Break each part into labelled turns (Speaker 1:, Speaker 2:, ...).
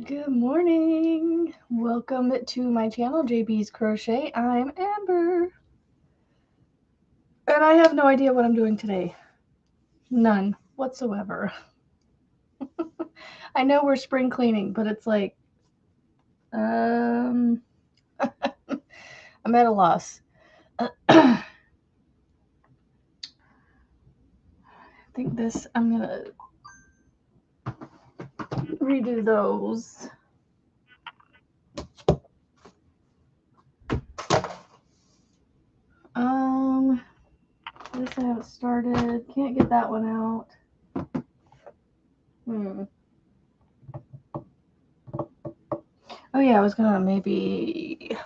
Speaker 1: Good morning. Welcome to my channel, JB's Crochet. I'm Amber. And I have no idea what I'm doing today. None whatsoever. I know we're spring cleaning, but it's like, I'm at a loss. I think I'm gonna redo those. This I haven't started. Can't get that one out. Oh yeah, I was gonna maybe...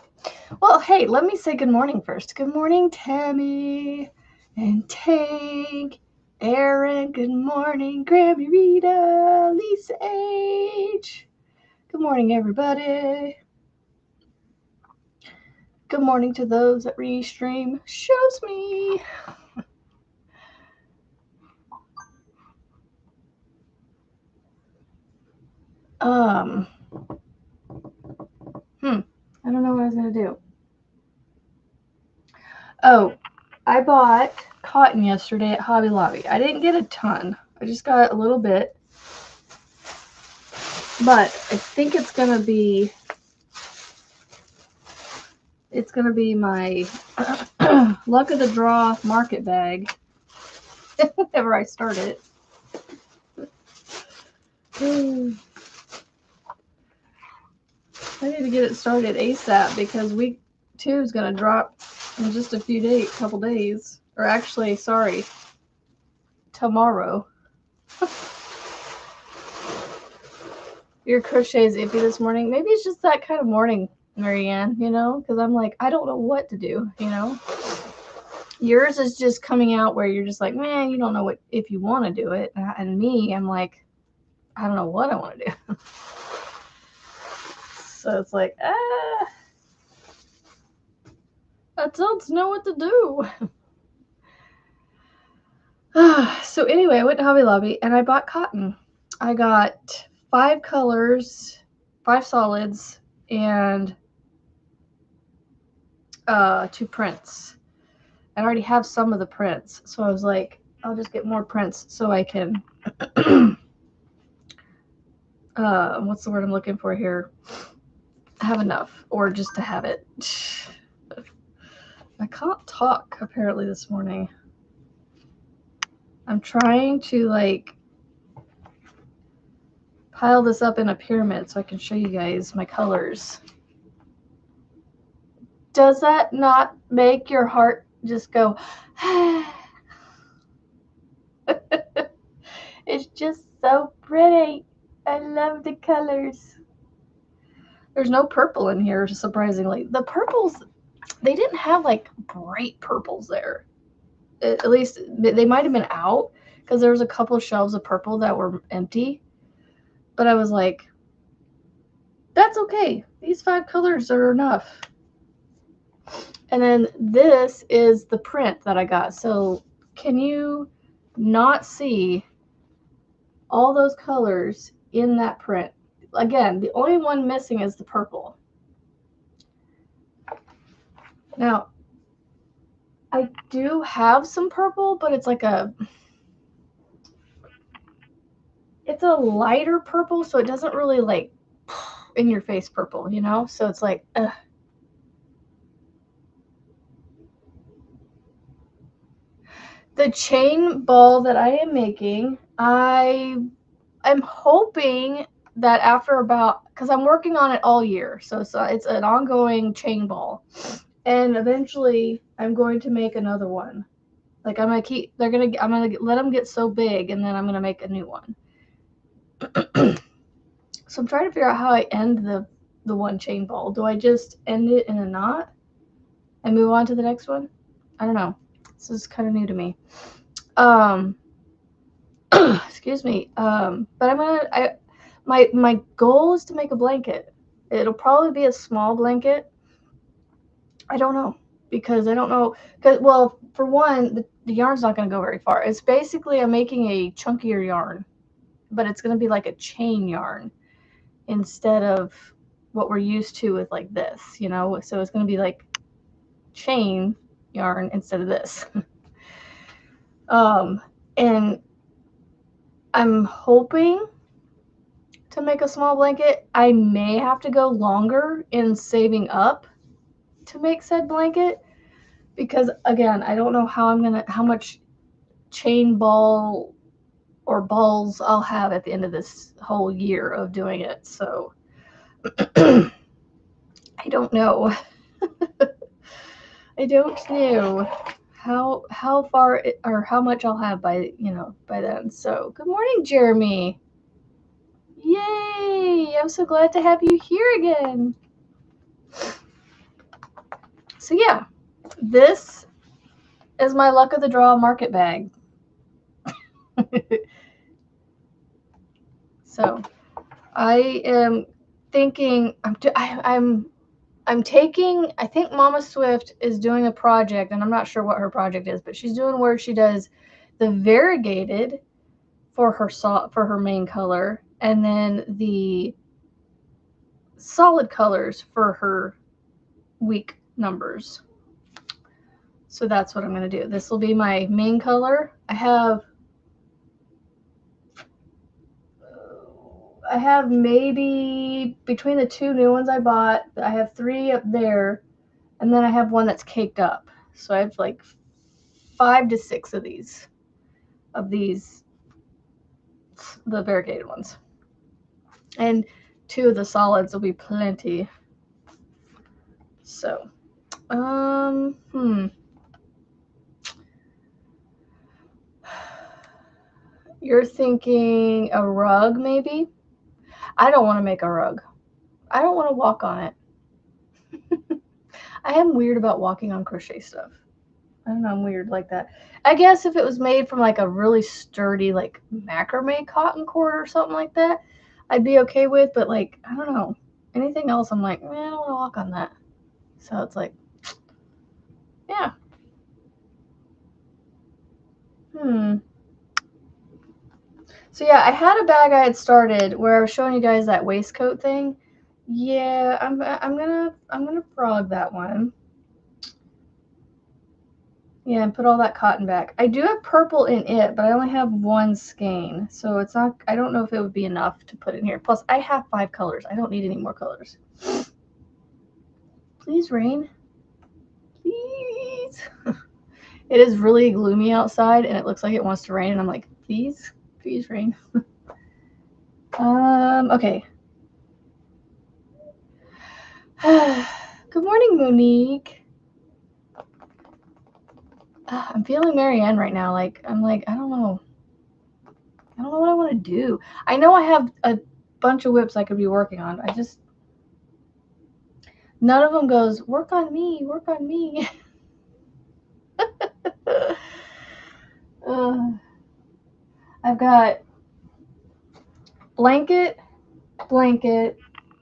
Speaker 1: Well, hey, let me say good morning first. Good morning, Tammy and Tank, Aaron. Good morning, Grammy Rita, Lisa H. Good morning, everybody. Good morning to those that restream shows me. I don't know what I was gonna do. Oh, I bought cotton yesterday at Hobby Lobby. I didn't get a ton. I just got a little bit. But I think it's gonna be my luck of the draw market bag whenever I start it. I need to get it started ASAP because week 2 is going to drop in just a couple days. Or actually, sorry, tomorrow. Your crochet is iffy this morning. Maybe it's just that kind of morning, Marianne, you know? Because I'm like, I don't know what to do, you know? Yours is just coming out where you're just like, man, you don't know what if you want to do it. And me, I'm like, I don't know what I want to do. So it's like, I don't know what to do. So anyway, I went to Hobby Lobby and I bought cotton. I got 5 colors, 5 solids, and 2 prints. I already have some of the prints, so I was like, I'll just get more prints so I can what's the word I'm looking for here? Have enough, or just to have it. I can't talk apparently this morning. I'm trying to like pile this up in a pyramid so I can show you guys my colors. Does that not make your heart just go? It's just so pretty. I love the colors. There's no purple in here, surprisingly. The purples, they didn't have like bright purples there. At least they might have been out because there was a couple of shelves of purple that were empty. But I was like, that's okay. These 5 colors are enough. And then this is the print that I got. So can you not see all those colors in that print? Again, the only one missing is the purple. Now, I do have some purple, but it's like it's a lighter purple, so it doesn't really like in your face purple, you know? So it's like, ugh. The chain ball that I am making, I'm hoping that after about, because I'm working on it all year, so it's an ongoing chain ball, and eventually I'm going to make another one. Like I'm gonna let them get so big, and then I'm gonna make a new one. So I'm trying to figure out how I end the one chain ball. Do I just end it in a knot and move on to the next one? I don't know. This is kind of new to me. Excuse me. But my goal is to make a blanket. It'll probably be a small blanket. I don't know because I don't know. Well, for one, the yarn's not going to go very far. It's basically I'm making a chunkier yarn, but it's going to be like a chain yarn. instead of what we're used to with like this, you know? So it's going to be like chain yarn instead of this. And I'm hoping to make a small blanket. I may have to go longer in saving up to make said blanket because again, I don't know how much chain ball or balls I'll have at the end of this whole year of doing it. So I don't know. I don't know how far or how much I'll have by then. So good morning, Jeremy. Yay! I'm so glad to have you here again. So yeah, this is my luck of the draw market bag. So I am thinking I'm taking, I think Mama Swift is doing a project, and I'm not sure what her project is, but she's doing where she does the variegated for her main color, and then the solid colors for her week numbers. So that's what I'm going to do. This will be my main color. I have maybe between the two new ones I bought, I have 3 up there, and then I have one that's caked up. So I have like 5 to 6 of these, the variegated ones. And 2 of the solids will be plenty. So, You're thinking a rug, maybe? I don't want to make a rug. I don't want to walk on it. I am weird about walking on crochet stuff. I don't know, I'm weird like that. I guess if it was made from like a really sturdy like macrame cotton cord or something like that, I'd be okay with, but like, I don't know. Anything else, I'm like, man, I don't want to walk on that. So it's like, yeah. So yeah, I had a bag I had started where I was showing you guys that waistcoat thing. Yeah, I'm gonna frog that one. Yeah, and put all that cotton back. I do have purple in it, but I only have 1 skein, so it's not. I don't know if it would be enough to put in here. Plus, I have 5 colors. I don't need any more colors. Please rain. Please. It is really gloomy outside, and it looks like it wants to rain, and I'm like, please, please rain. Okay. Good morning, Monique. I'm feeling Marianne right now. I don't know. I don't know what I want to do. I know I have a bunch of WIPs I could be working on. None of them goes, work on me, work on me. I've got blanket,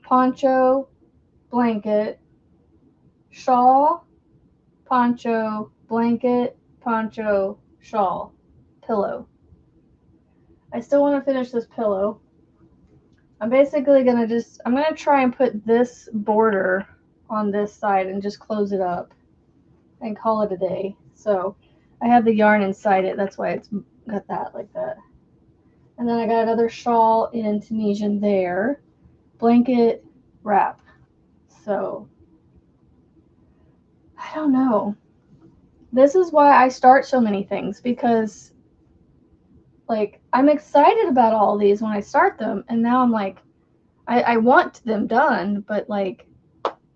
Speaker 1: poncho, blanket, shawl, poncho, blanket, poncho, shawl, pillow. I still want to finish this pillow. I'm basically going to I'm going to try and put this border on this side and just close it up and call it a day. So I have the yarn inside it. That's why it's got that like that. And then I got another shawl in Tunisian there. Blanket wrap. So I don't know. This is why I start so many things, because like I'm excited about all these when I start them, and now I'm like, I want them done, but like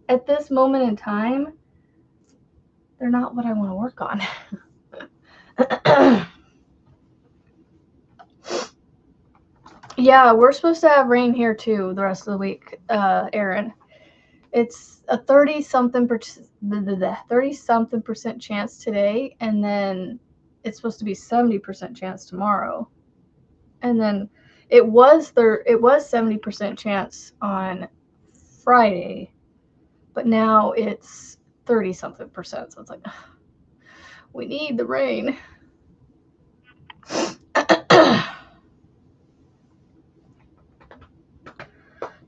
Speaker 1: at this moment in time, they're not what I want to work on. Yeah, we're supposed to have rain here too the rest of the week, Erin. It's a 30-something percent chance today, and then it's supposed to be 70% chance tomorrow. And then it was 70% chance on Friday, but now it's 30-something percent. So it's like, we need the rain.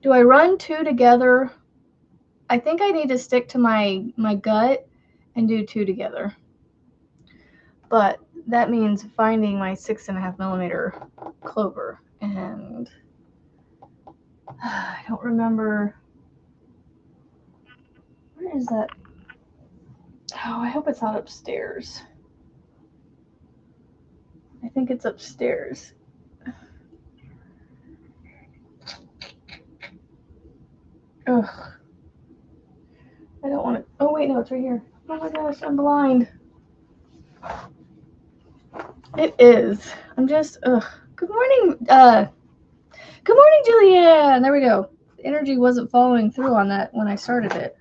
Speaker 1: Do I run 2 together? I think I need to stick to my gut and do 2 together. But that means finding my 6.5 millimeter clover, and I don't remember. Where is that? Oh, I hope it's not upstairs. I think it's upstairs. Ugh. I don't want to. Oh, wait, no, it's right here. Oh my gosh, I'm blind. It is. I'm just, ugh. Good morning. Good morning, Julianne. There we go. The energy wasn't following through on that when I started it.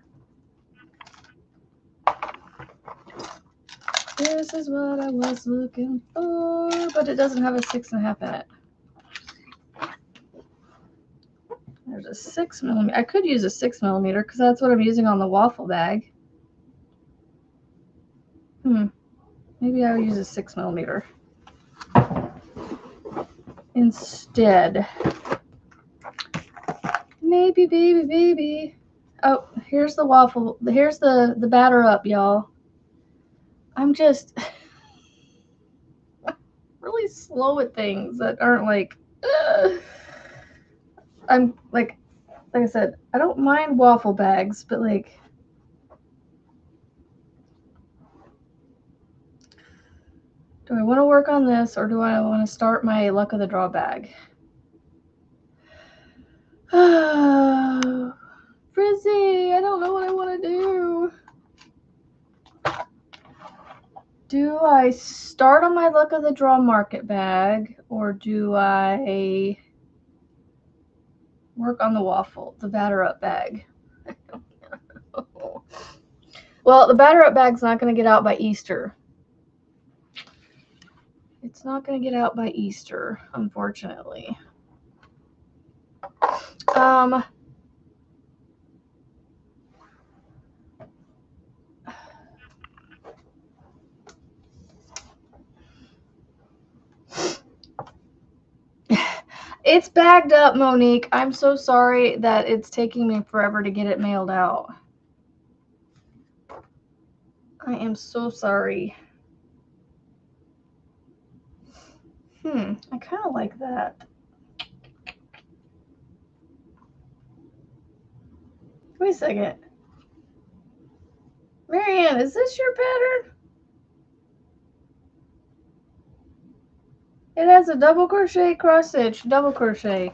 Speaker 1: This is what I was looking for, but it doesn't have a 6.5 in it. There's a 6 millimeter. I could use a 6 millimeter because that's what I'm using on the waffle bag. Maybe I'll use a 6 millimeter instead. Maybe, baby. Oh, here's the waffle. Here's the batter up, y'all. I'm just really slow at things that aren't like. I'm like I said, I don't mind waffle bags, but like. Do I want to work on this, or do I want to start my luck of the draw bag? Frizzy, I don't know what I want to do. Do I start on my luck of the draw market bag, or do I work on the waffle, the batter up bag? Well, the batter up bag's not going to get out by Easter. It's not going to get out by Easter, unfortunately. It's bagged up, Monique. I'm so sorry that it's taking me forever to get it mailed out. I am so sorry. I kind of like that. Wait a second. Marianne, is this your pattern? It has a double crochet, cross stitch, double crochet.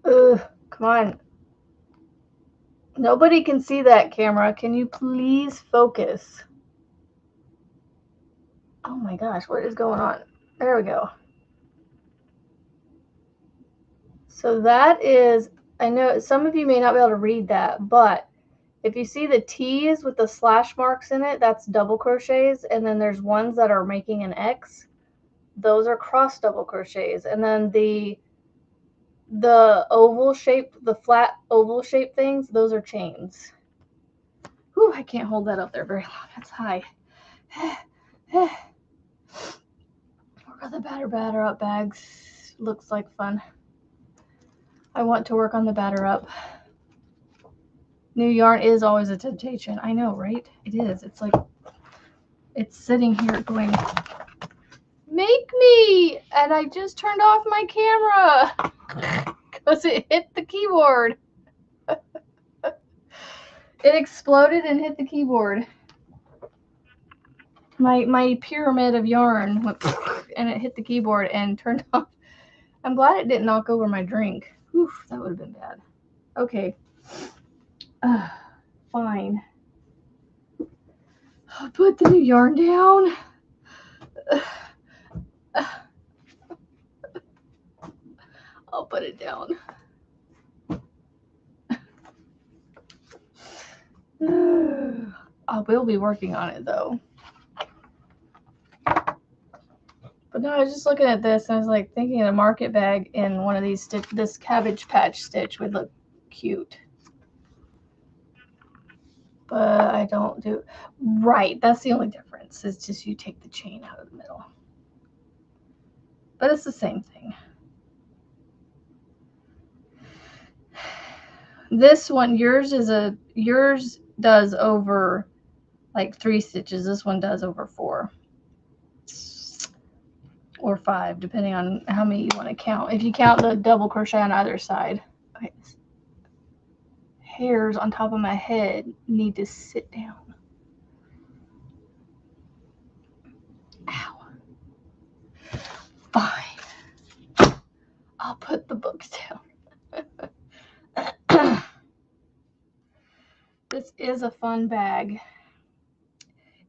Speaker 1: Ugh, come on. Nobody can see that camera. Can you please focus? Oh my gosh, what is going on? There we go. So that is, I know some of you may not be able to read that, but if you see the T's with the slash marks in it, that's double crochets. And then there's ones that are making an X. Those are cross double crochets. And then the oval shape, the flat oval shape things, those are chains. Whew, I can't hold that up there very long. That's high. Work on the batter up bags. Looks like fun. I want to work on the batter up. New yarn is always a temptation. I know, right? It is. It's like, it's sitting here going, make me! And I just turned off my camera because it hit the keyboard. It exploded and hit the keyboard. My pyramid of yarn went and it hit the keyboard and turned off. I'm glad it didn't knock over my drink. Whew, that would have been bad. Okay. Fine. I'll put the new yarn down. I'll put it down. I will be working on it though. But no, I was just looking at this and I was like thinking a market bag in one of these this Cabbage Patch stitch would look cute. But I don't do right. That's the only difference. It's just you take the chain out of the middle. but it's the same thing. This one, yours does over like 3 stitches. This one does over 4 or 5, depending on how many you want to count. If you count the double crochet on either side. Okay. Hairs on top of my head need to sit down. Ow. Fine. I'll put the books down. This is a fun bag.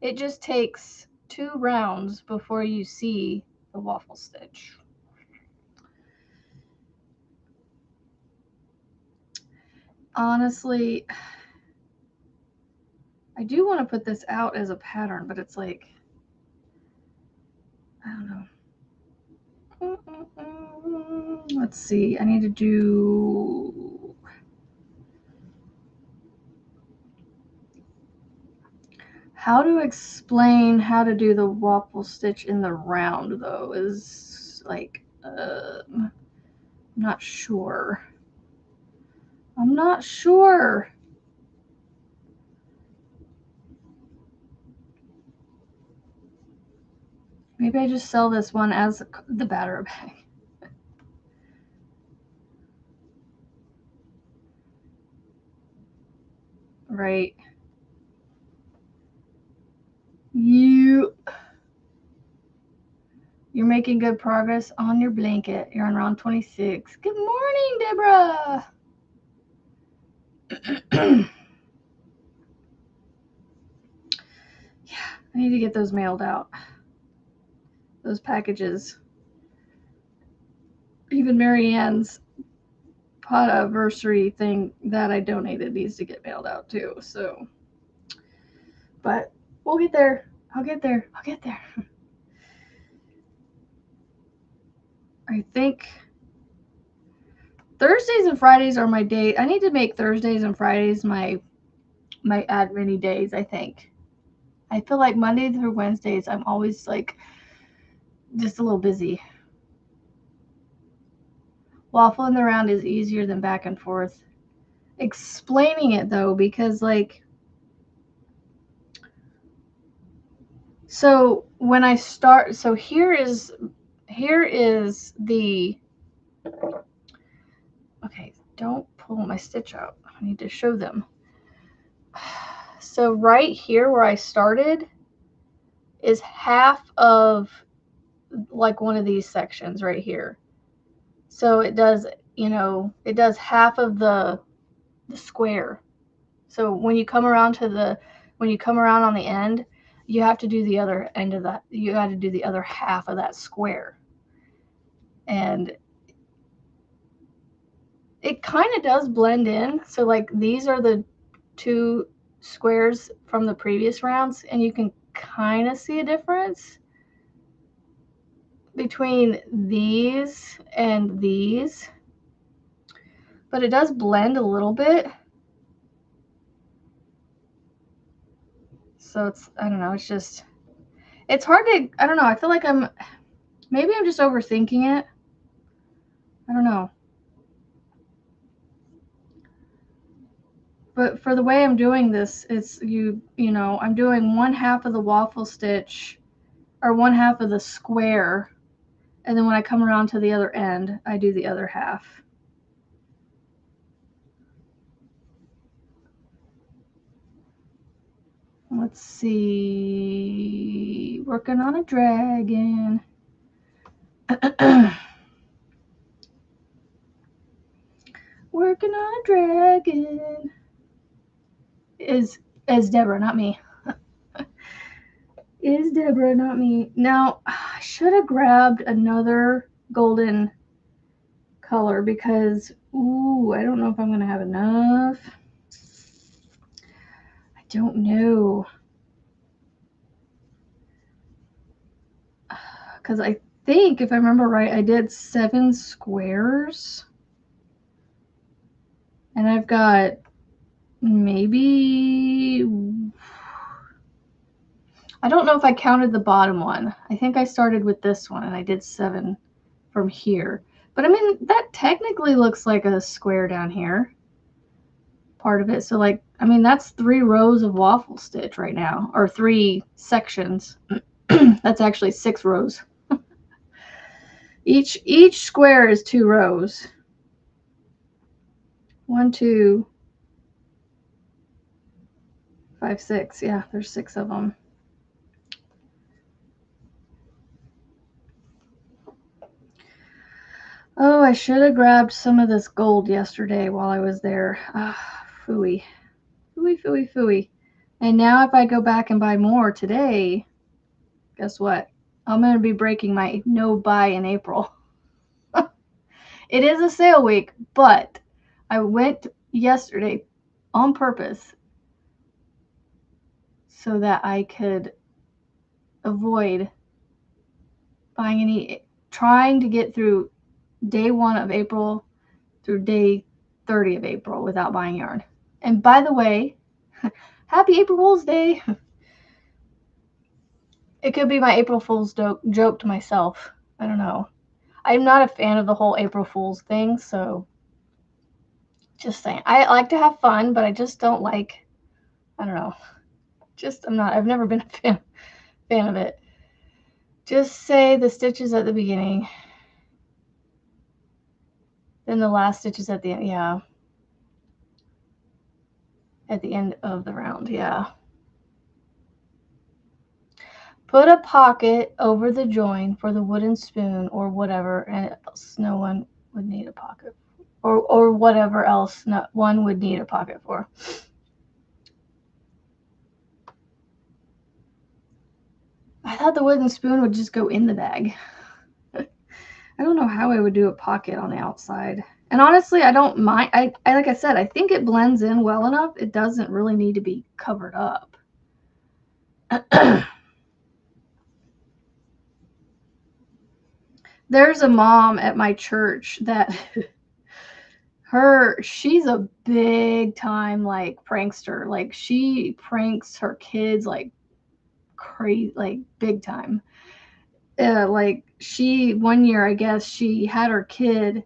Speaker 1: It just takes 2 rounds before you see the waffle stitch. Honestly, I do want to put this out as a pattern, but it's like, I don't know. Let's see. I need to do how to explain how to do the waffle stitch in the round, though, is like, I'm not sure. I'm not sure. Maybe I just sell this one as the batter bag. Right. You're making good progress on your blanket. You're on round 26. Good morning, Deborah. Yeah, I need to get those mailed out. Those packages. Even Marianne's pot-anniversary thing that I donated needs to get mailed out too. So, but we'll get there. I'll get there. I'll get there. I think Thursdays and Fridays are my day. I need to make Thursdays and Fridays my admin days, I think. I feel like Monday through Wednesdays, I'm always like just a little busy. Waffle in the round is easier than back and forth. Explaining it though, because like, so when I start, so here is the, okay, don't pull my stitch out. I need to show them. So right here where I started is half of like one of these sections right here. So it does, it does half of the square. So when you come around on the end, you have to do the other end of that. You got to do the other half of that square. And it kind of does blend in. So like these are the 2 squares from the previous rounds, and you can kind of see a difference between these and these, but it does blend a little bit. So it's, I don't know, it's hard to, I don't know, I feel like maybe I'm just overthinking it. I don't know. But for the way I'm doing this, it's, I'm doing 1/2 of the waffle stitch, or 1/2 of the square, and then when I come around to the other end, I do the other half. Let's see, working on a dragon. Working on a dragon. Is Deborah, not me. Is Deborah, not me. Now, I should have grabbed another golden color because, ooh, I don't know if I'm going to have enough. I don't know. Because I think, if I remember right, I did 7 squares. And I've got maybe, I don't know if I counted the bottom one. I think I started with this one and I did 7 from here. But I mean, that technically looks like a square down here, part of it. So like, I mean, that's 3 rows of waffle stitch right now, or 3 sections. That's actually 6 rows. Each square is 2 rows. 1, 2, 5, 6. Yeah, there's 6 of them. Oh, I should have grabbed some of this gold yesterday while I was there. Ah, phooey. Phooey, phooey, phooey. And now if I go back and buy more today, guess what? I'm going to be breaking my no buy in April. It is a sale week, but I went yesterday on purpose so that I could avoid buying trying to get through day 1 of April through day 30 of April without buying yarn. And by the way, happy April Fool's Day. It could be my April Fool's joke to myself. I don't know. I'm not a fan of the whole April Fool's thing, so just saying. I like to have fun, but I just don't like, I don't know. I've never been a fan of it. Just say the stitches at the beginning. Then the last stitches at the end. Yeah. At the end of the round. Yeah. Put a pocket over the join for the wooden spoon or whatever, and else no one would need a pocket. Or whatever else one would need a pocket for. I thought the wooden spoon would just go in the bag. I don't know how I would do a pocket on the outside. And honestly, I don't mind. I like I said, I think it blends in well enough. It doesn't really need to be covered up. There's a mom at my church that she's a big time like prankster. Like she pranks her kids like crazy, like big time. Like one year, I guess she had her kid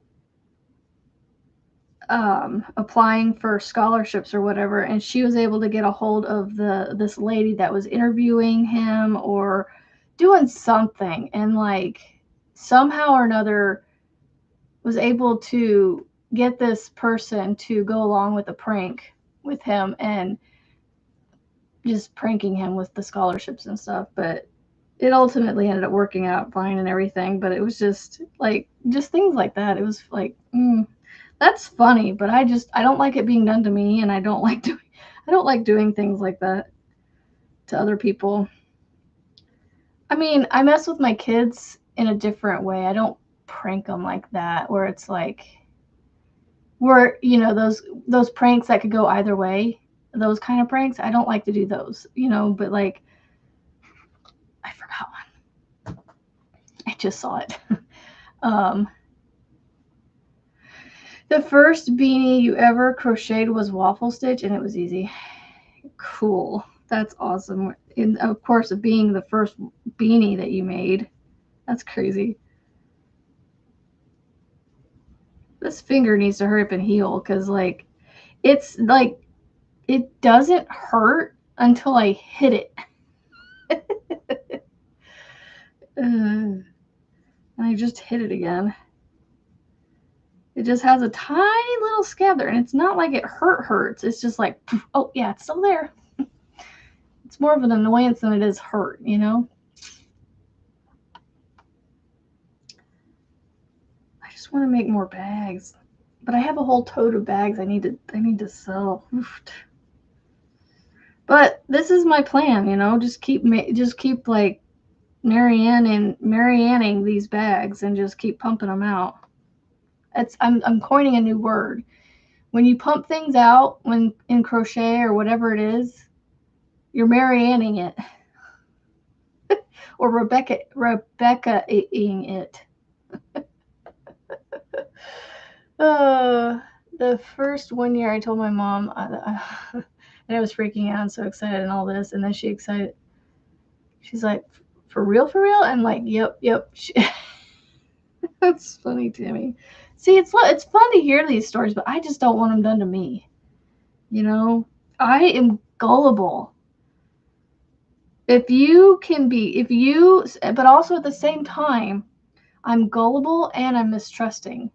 Speaker 1: applying for scholarships or whatever, and she was able to get a hold of this lady that was interviewing him or doing something, and like somehow or another was able to get this person to go along with a prank with him and just pranking him with the scholarships and stuff. But it ultimately ended up working out fine and everything, but it was just things like that. It was like, that's funny, but I don't like it being done to me, and I don't like doing things like that to other people. I mean, I mess with my kids in a different way. I don't prank them like that, where it's like, those pranks that could go either way, those kind of pranks. I don't like to do those, but like, I forgot one. I just saw it. The first beanie you ever crocheted was waffle stitch, and it was easy. Cool. That's awesome. And of course, being the first beanie that you made. That's crazy. This finger needs to hurry up and heal, because like it's like it doesn't hurt until I hit it. And I just hit it again. It just has a tiny little scab there, and it's not like it hurts. It's just like, oh yeah, it's still there. It's more of an annoyance than it is hurt, I just want to make more bags, but I have a whole tote of bags I need to sell. But this is my plan, just keep like Marianning these bags and just keep pumping them out. I'm coining a new word. When you pump things out when in crochet or whatever it is, you're Marianning it. Or Rebecca-ing it. The first 1 year I told my mom, and I was freaking out and so excited and all this, and then she's like, for real? I'm like, yep. That's funny, Tammy. See, it's fun to hear these stories, but I just don't want them done to me. You know, I am gullible. But also at the same time, I'm gullible and I'm mistrusting.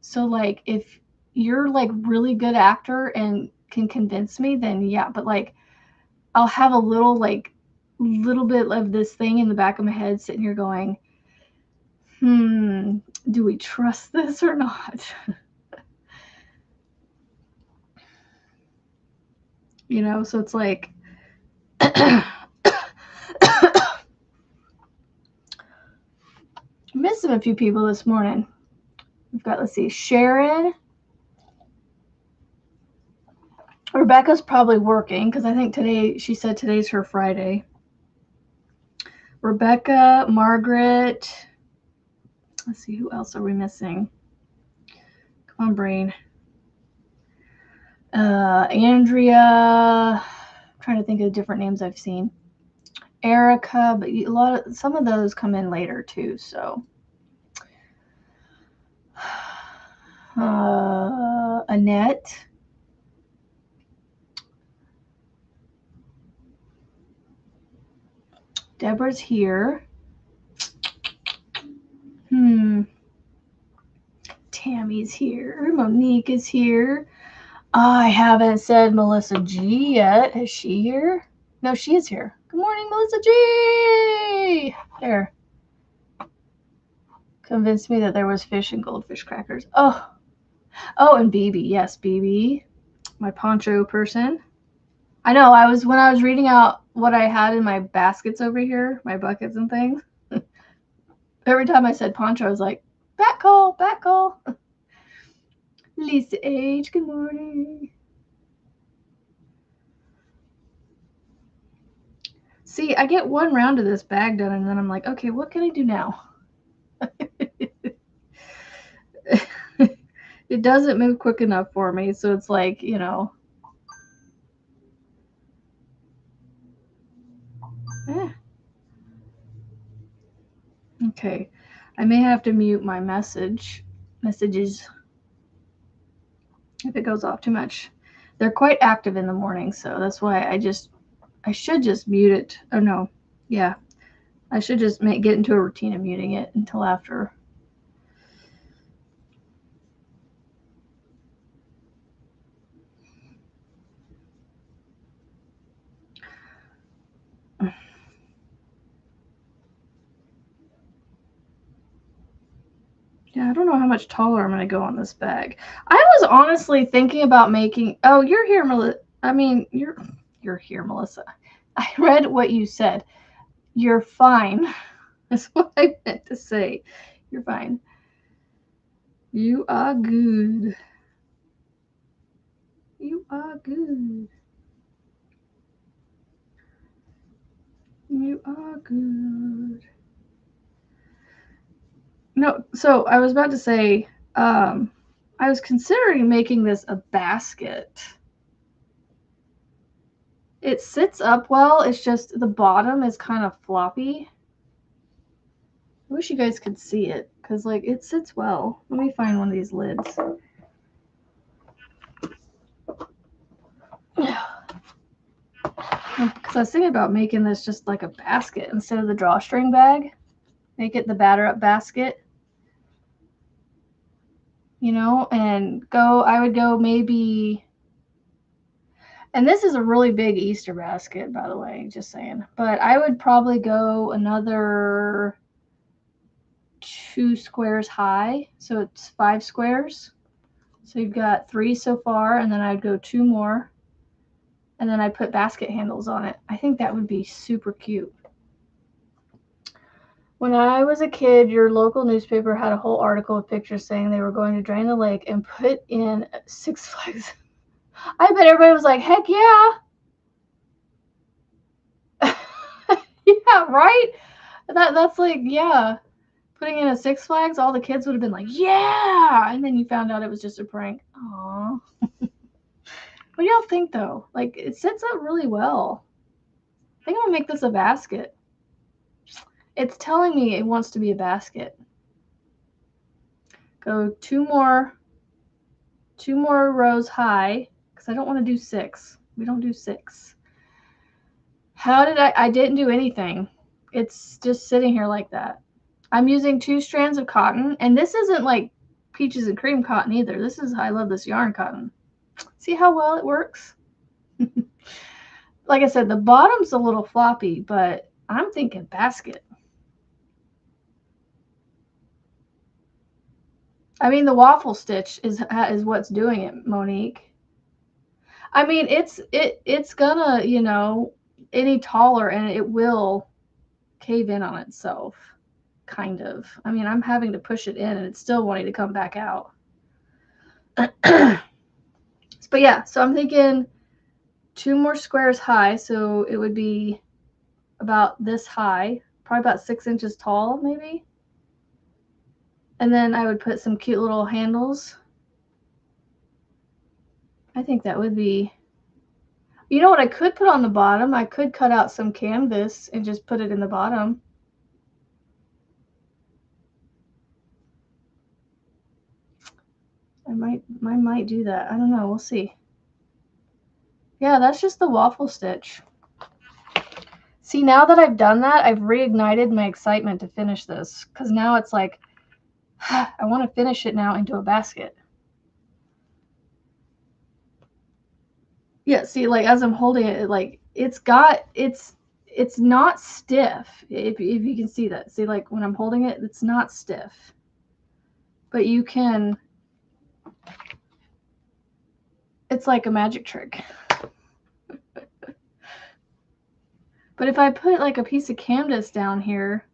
Speaker 1: So like, if you're like really good actor and can convince me, then yeah. But like, I'll have a little bit of this thing in the back of my head sitting here going, do we trust this or not? You know, so it's like, missing a few people this morning. We've got, let's see, Sharon. Rebecca's probably working because I think she said today's her Friday. Rebecca, Margaret. Let's see, who else are we missing? Come on, brain. Andrea. I'm trying to think of different names I've seen. Erica, but some of those come in later too, so. Annette. Deborah's here. Tammy's here. Monique is here. I haven't said Melissa G yet. Is she here? No, she is here. Good morning, Melissa G. There. Convinced me that there was fish and goldfish crackers. Oh, and BB. Yes, BB. My poncho person. I know, when I was reading out what I had in my baskets over here, my buckets and things, every time I said poncho, I was like, back call. Lisa H, good morning. See, I get one round of this bag done, and then I'm like, okay, what can I do now? It doesn't move quick enough for me, so it's like, you know. Okay, I may have to mute my messages if it goes off too much. They're quite active in the morning, so that's why I should just mute it. Oh no, yeah, I should just get into a routine of muting it until after. Yeah, I don't know how much taller I'm going to go on this bag. I was honestly thinking about making... Oh, you're here, Melissa. I mean, you're here, Melissa. I read what you said. You're fine. That's what I meant to say. You're fine. You are good. You are good. You are good. No, so I was about to say, I was considering making this a basket. It sits up well, it's just the bottom is kind of floppy. I wish you guys could see it, because like it sits well. Let me find one of these lids. Because I was thinking about making this just like a basket instead of the drawstring bag. Make it the batter up basket. You know, and I would go maybe, and this is a really big Easter basket, by the way, just saying. But I would probably go another 2 squares high. So it's 5 squares. So you've got 3 so far, and then I'd go 2 more. And then I'd put basket handles on it. I think that would be super cute. When I was a kid, your local newspaper had a whole article with pictures saying they were going to drain the lake and put in Six Flags. I bet everybody was like, heck yeah. Yeah, right? That's like, yeah. Putting in a Six Flags, all the kids would have been like, yeah. And then you found out it was just a prank. Aww. What do y'all think, though? Like, it sits up really well. I think I'm going to make this a basket. It's telling me it wants to be a basket. Go two more rows high, because I don't want to do 6. We don't do 6. How did I didn't do anything. It's just sitting here like that. I'm using 2 strands of cotton, and this isn't like peaches and cream cotton either. This is, I love this yarn cotton. See how well it works? Like I said, the bottom's a little floppy, but I'm thinking basket. I mean, the waffle stitch is what's doing it, Monique. I mean, it's gonna, you know, any taller and it will cave in on itself, kind of. I mean, I'm having to push it in and it's still wanting to come back out. But yeah, so I'm thinking 2 more squares high, so it would be about this high, probably about 6 inches tall, maybe. And then I would put some cute little handles. I think that would be, you know what I could put on the bottom? I could cut out some canvas and just put it in the bottom. I might do that. I don't know. We'll see. Yeah, that's just the waffle stitch. See, now that I've done that, I've reignited my excitement to finish this, because now it's like, I want to finish it now into a basket. Yeah, see, like as I'm holding it, like it's not stiff. If you can see that. See, like when I'm holding it, it's not stiff. But you can, it's like a magic trick. But if I put like a piece of canvas down here,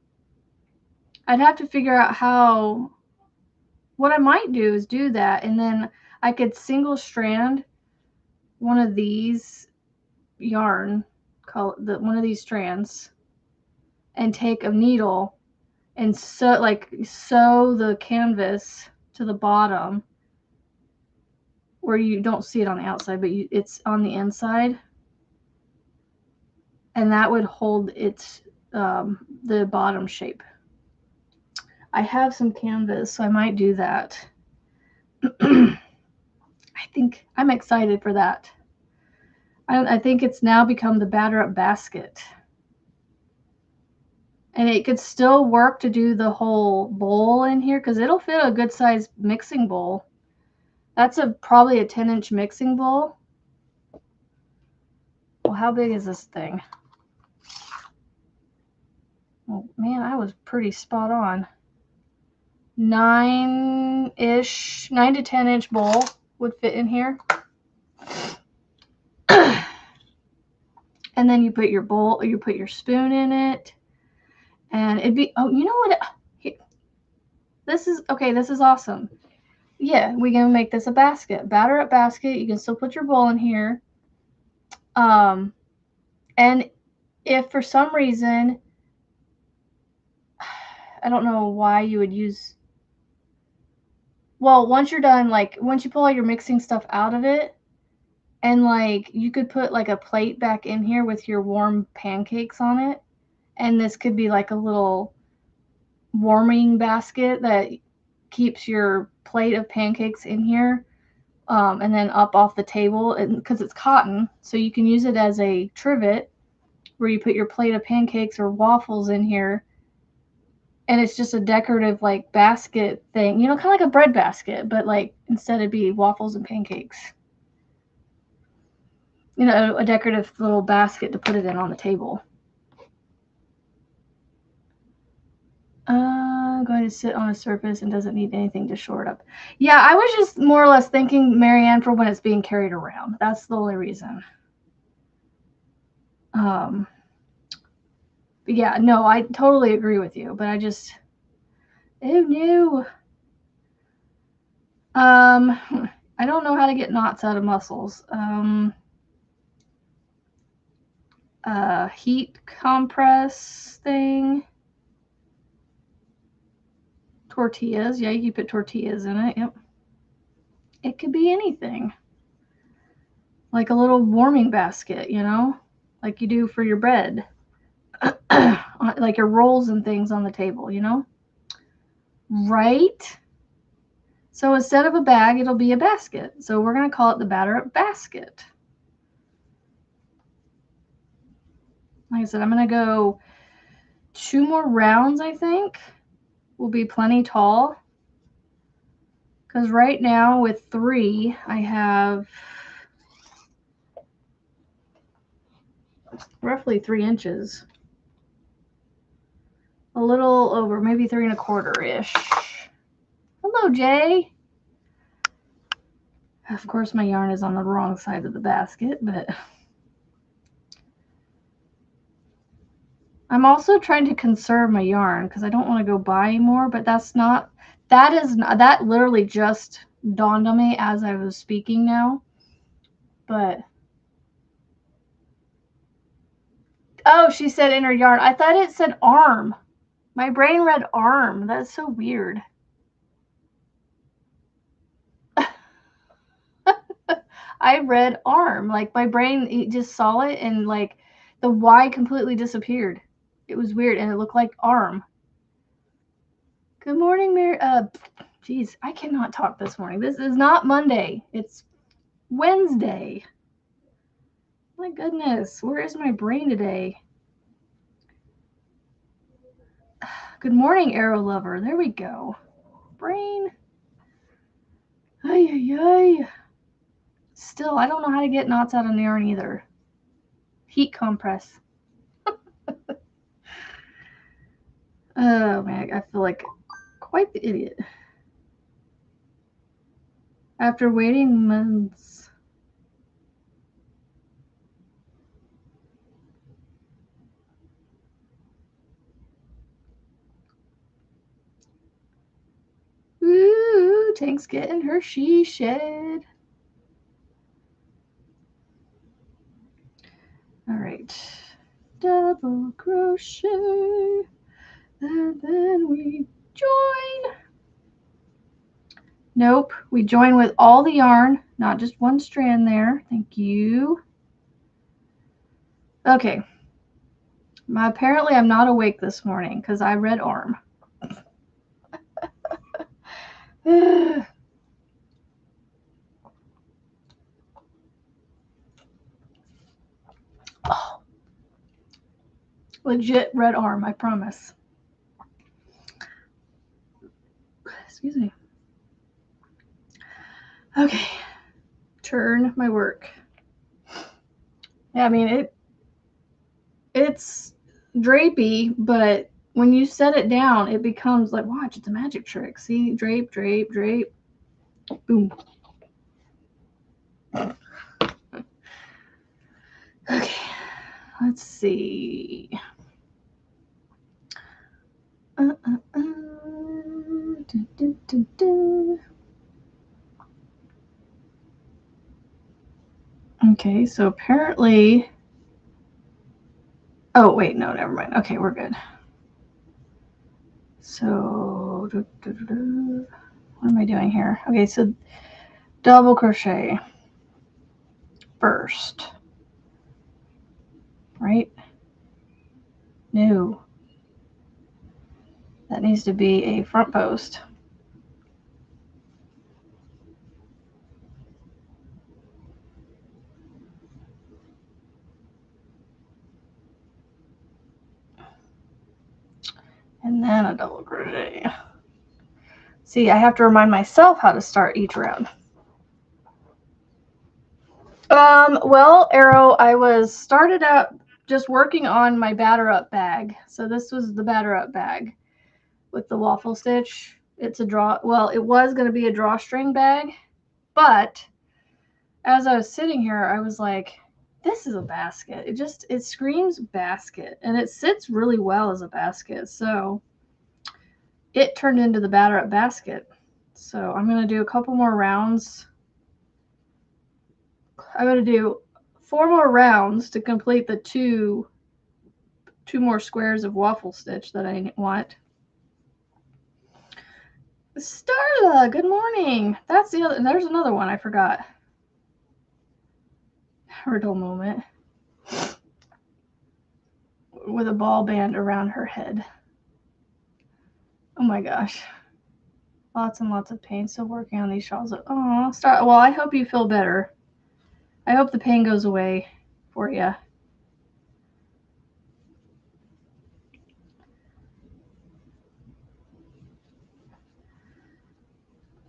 Speaker 1: I'd have to figure out how, what I might do is do that, and then I could single strand one of these yarn, one of these strands, and take a needle and sew the canvas to the bottom where you don't see it on the outside, but it's on the inside, and that would hold its the bottom shape. I have some canvas, so I might do that. I think I'm excited for that. I think it's now become the batter up basket. And it could still work to do the whole bowl in here, because it'll fit a good size mixing bowl. That's probably a 10-inch mixing bowl. Well, how big is this thing? Oh, man, I was pretty spot on. 9-ish, 9 to 10-inch bowl would fit in here. And then you put your bowl, you put your spoon in it, and it'd be, oh, you know what? This is, okay, this is awesome. Yeah, we're going to make this a basket. Batter up basket. You can still put your bowl in here. And if for some reason, I don't know why you would use, well, once you're done, like once you pull all your mixing stuff out of it, and like you could put like a plate back in here with your warm pancakes on it, and this could be like a little warming basket that keeps your plate of pancakes in here, and then up off the table, and because it's cotton, so you can use it as a trivet where you put your plate of pancakes or waffles in here, and it's just a decorative like basket thing, you know, kind of like a bread basket, but like instead it'd be waffles and pancakes. You know, a decorative little basket to put it in on the table. Going to sit on a surface and doesn't need anything to shore it up. Yeah, I was just more or less thinking, Marianne, for when it's being carried around. That's the only reason. But yeah, no, I totally agree with you, but I just, oh no. I don't know how to get knots out of mussels. Heat compress thing. Tortillas. Yeah, you can put tortillas in it. Yep. It could be anything. Like a little warming basket, you know, like you do for your bread. Like your rolls and things on the table, you know? Right? So instead of a bag, it'll be a basket. So we're going to call it the Batter Up Basket. Like I said, I'm going to go 2 more rounds, I think, will be plenty tall. Because right now with 3, I have roughly 3 inches. A little over, maybe 3 1/4-ish. Hello, Jay. Of course, my yarn is on the wrong side of the basket, but I'm also trying to conserve my yarn because I don't want to go buy more, but that literally just dawned on me as I was speaking now. But oh, she said inner yarn. I thought it said arm. My brain read arm. That's so weird. I read arm. Like my brain, it just saw it and like the Y completely disappeared. It was weird and it looked like arm. Good morning, Mary. Geez, I cannot talk this morning. This is not Monday. It's Wednesday. My goodness, where is my brain today? Good morning, Arrow Lover. There we go. Brain. Ay, ay, ay. Still, I don't know how to get knots out of yarn either. Heat compress. Oh, man, I feel like quite the idiot. After waiting months. Ooh, Tank's getting her she shed. All right. Double crochet. And then we join. Nope, we join with all the yarn, not just one strand there. Thank you. Okay. Apparently I'm not awake this morning because I read arm. Oh. Legit red arm, I promise. Excuse me. Okay. Turn my work. Yeah, I mean it's drapey, but when you set it down, it becomes like, watch, it's a magic trick. See, drape, drape, drape. Boom. Okay, let's see. Okay, so apparently, oh wait, no, never mind. Okay, we're good. So what am I doing here? Okay, so double crochet first, right? No, that needs to be a front post. And then a double crochet. See, I have to remind myself how to start each round. Well, Arrow, I was started out just working on my batter up bag. So this was the batter up bag with the waffle stitch. It's a draw. Well, it was going to be a drawstring bag, but as I was sitting here, I was like, this is a basket. It screams basket, and it sits really well as a basket. So it turned into the batter up basket. So I'm going to do a couple more rounds. I'm going to do 4 more rounds to complete the two more squares of waffle stitch that I want. Starla, good morning. That's the other. There's another one I forgot. Hurdle moment with a ball band around her head. Oh my gosh. Lots and lots of pain. Still working on these shawls. Oh, well, I hope you feel better. I hope the pain goes away for you.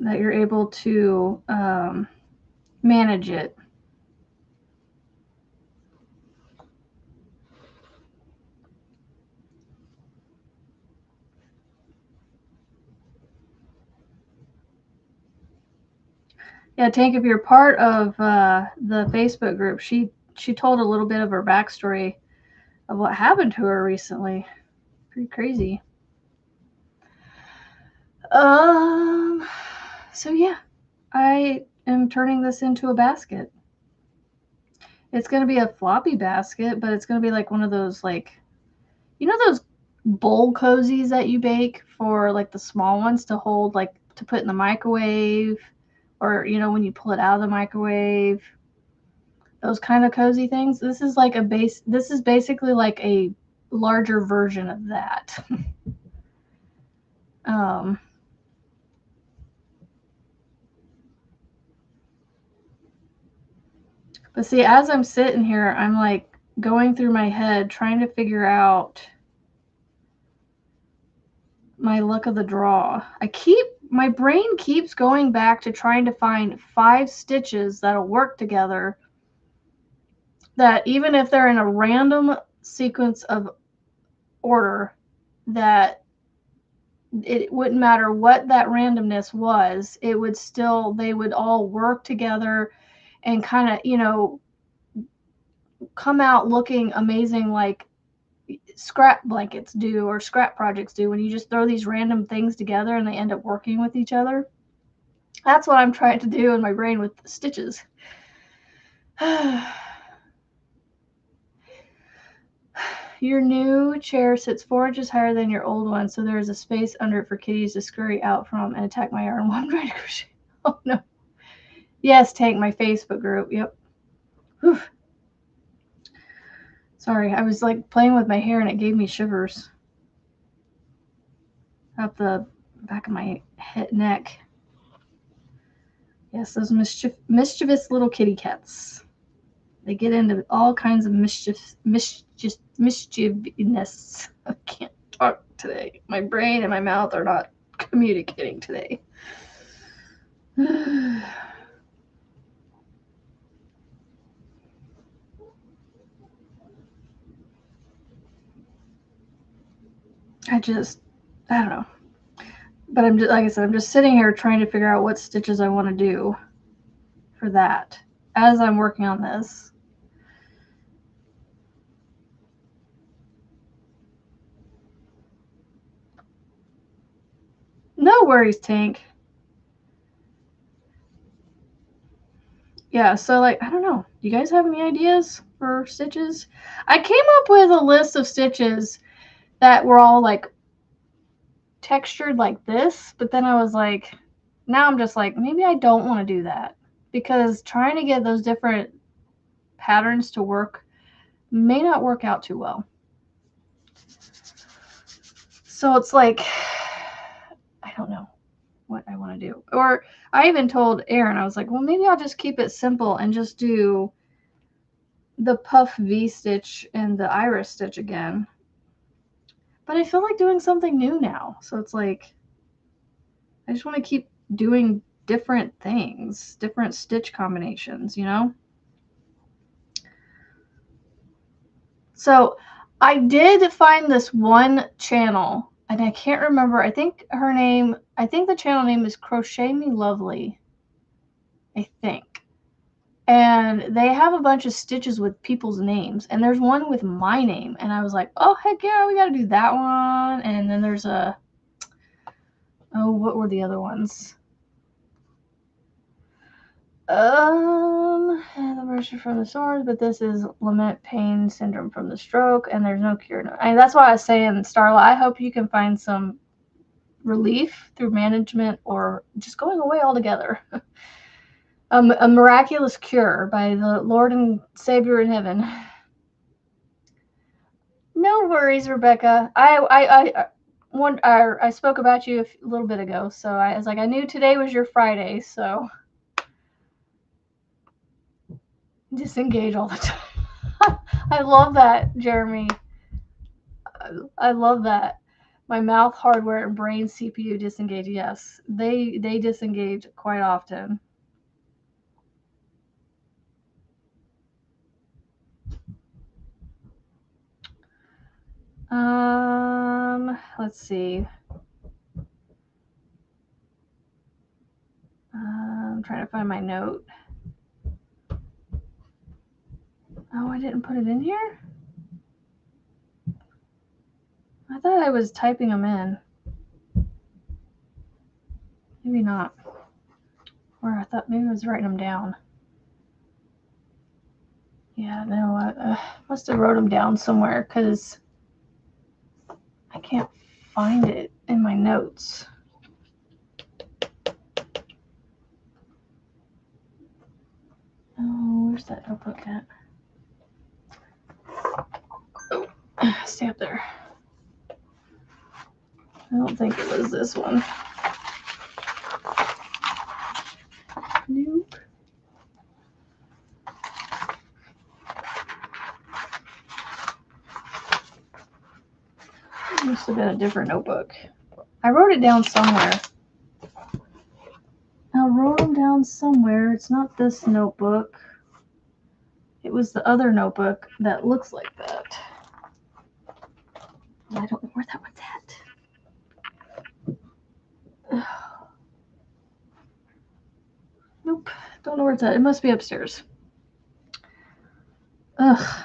Speaker 1: That you're able to manage it. Yeah, Tank, if you're part of the Facebook group, she told a little bit of her backstory of what happened to her recently. Pretty crazy. So yeah, I am turning this into a basket. It's going to be a floppy basket, but it's going to be like one of those, like, you know, those bowl cozies that you bake for like the small ones to hold, like to put in the microwave, or, you know, when you pull it out of the microwave, those kind of cozy things. This is like this is basically like a larger version of that. But see, as I'm sitting here, I'm like going through my head trying to figure out my luck of the draw. My brain keeps going back to trying to find 5 stitches that'll work together, that even if they're in a random sequence of order, that it wouldn't matter what that randomness was, they would all work together and kind of, you know, come out looking amazing, like scrap blankets do or scrap projects do, when you just throw these random things together and they end up working with each other. That's what I'm trying to do in my brain with stitches. Your new chair sits 4 inches higher than your old one, so there is a space under it for kitties to scurry out from and attack my yarn while I'm trying to crochet. Oh no. Yes, Tank, my Facebook group. Yep. Whew. Sorry, I was like playing with my hair and it gave me shivers up the back of my neck. Yes, those mischievous little kitty cats. They get into all kinds of mischievousness. I can't talk today. My brain and my mouth are not communicating today. I don't know. But I'm just, like I said, I'm just sitting here trying to figure out what stitches I want to do for that as I'm working on this. No worries, Tank. Yeah, so like, I don't know. Do you guys have any ideas for stitches? I came up with a list of stitches that were all like textured like this, but then I was like, now I'm just like, maybe I don't want to do that, because trying to get those different patterns to work may not work out too well. So it's like, I don't know what I want to do. Or I even told Erin, I was like, well, maybe I'll just keep it simple and just do the puff V stitch and the iris stitch again. But I feel like doing something new now. So it's like, I just want to keep doing different things, different stitch combinations, you know? So I did find this one channel, and I can't remember. I think the channel name is Crochet Me Lovely, I think. And they have a bunch of stitches with people's names, and there's one with my name, and I was like, oh, heck yeah, we got to do that one. And then there's what were the other ones? The version from the source, but this is lament pain syndrome from the stroke, and there's no cure. And that's why I was saying, Starla, I hope you can find some relief through management or just going away altogether. A miraculous cure by the Lord and Savior in heaven. No worries, Rebecca. I spoke about you a little bit ago, so I was like, I knew today was your Friday, so disengage all the time. I love that, Jeremy. I love that. My mouth hardware and brain CPU disengage. Yes, they disengage quite often. Let's see. I'm trying to find my note. Oh, I didn't put it in here? I thought I was typing them in. Maybe not. Or I thought maybe I was writing them down. Yeah, no, I must have wrote them down somewhere because I can't find it in my notes. Oh, where's that notebook at? Oh, stay up there. I don't think it was this one. Nope. It must have been a different notebook. I wrote it down somewhere. I wrote them down somewhere. It's not this notebook. It was the other notebook that looks like that. I don't know where that one's at. Nope. Don't know where it's at. It must be upstairs. Ugh.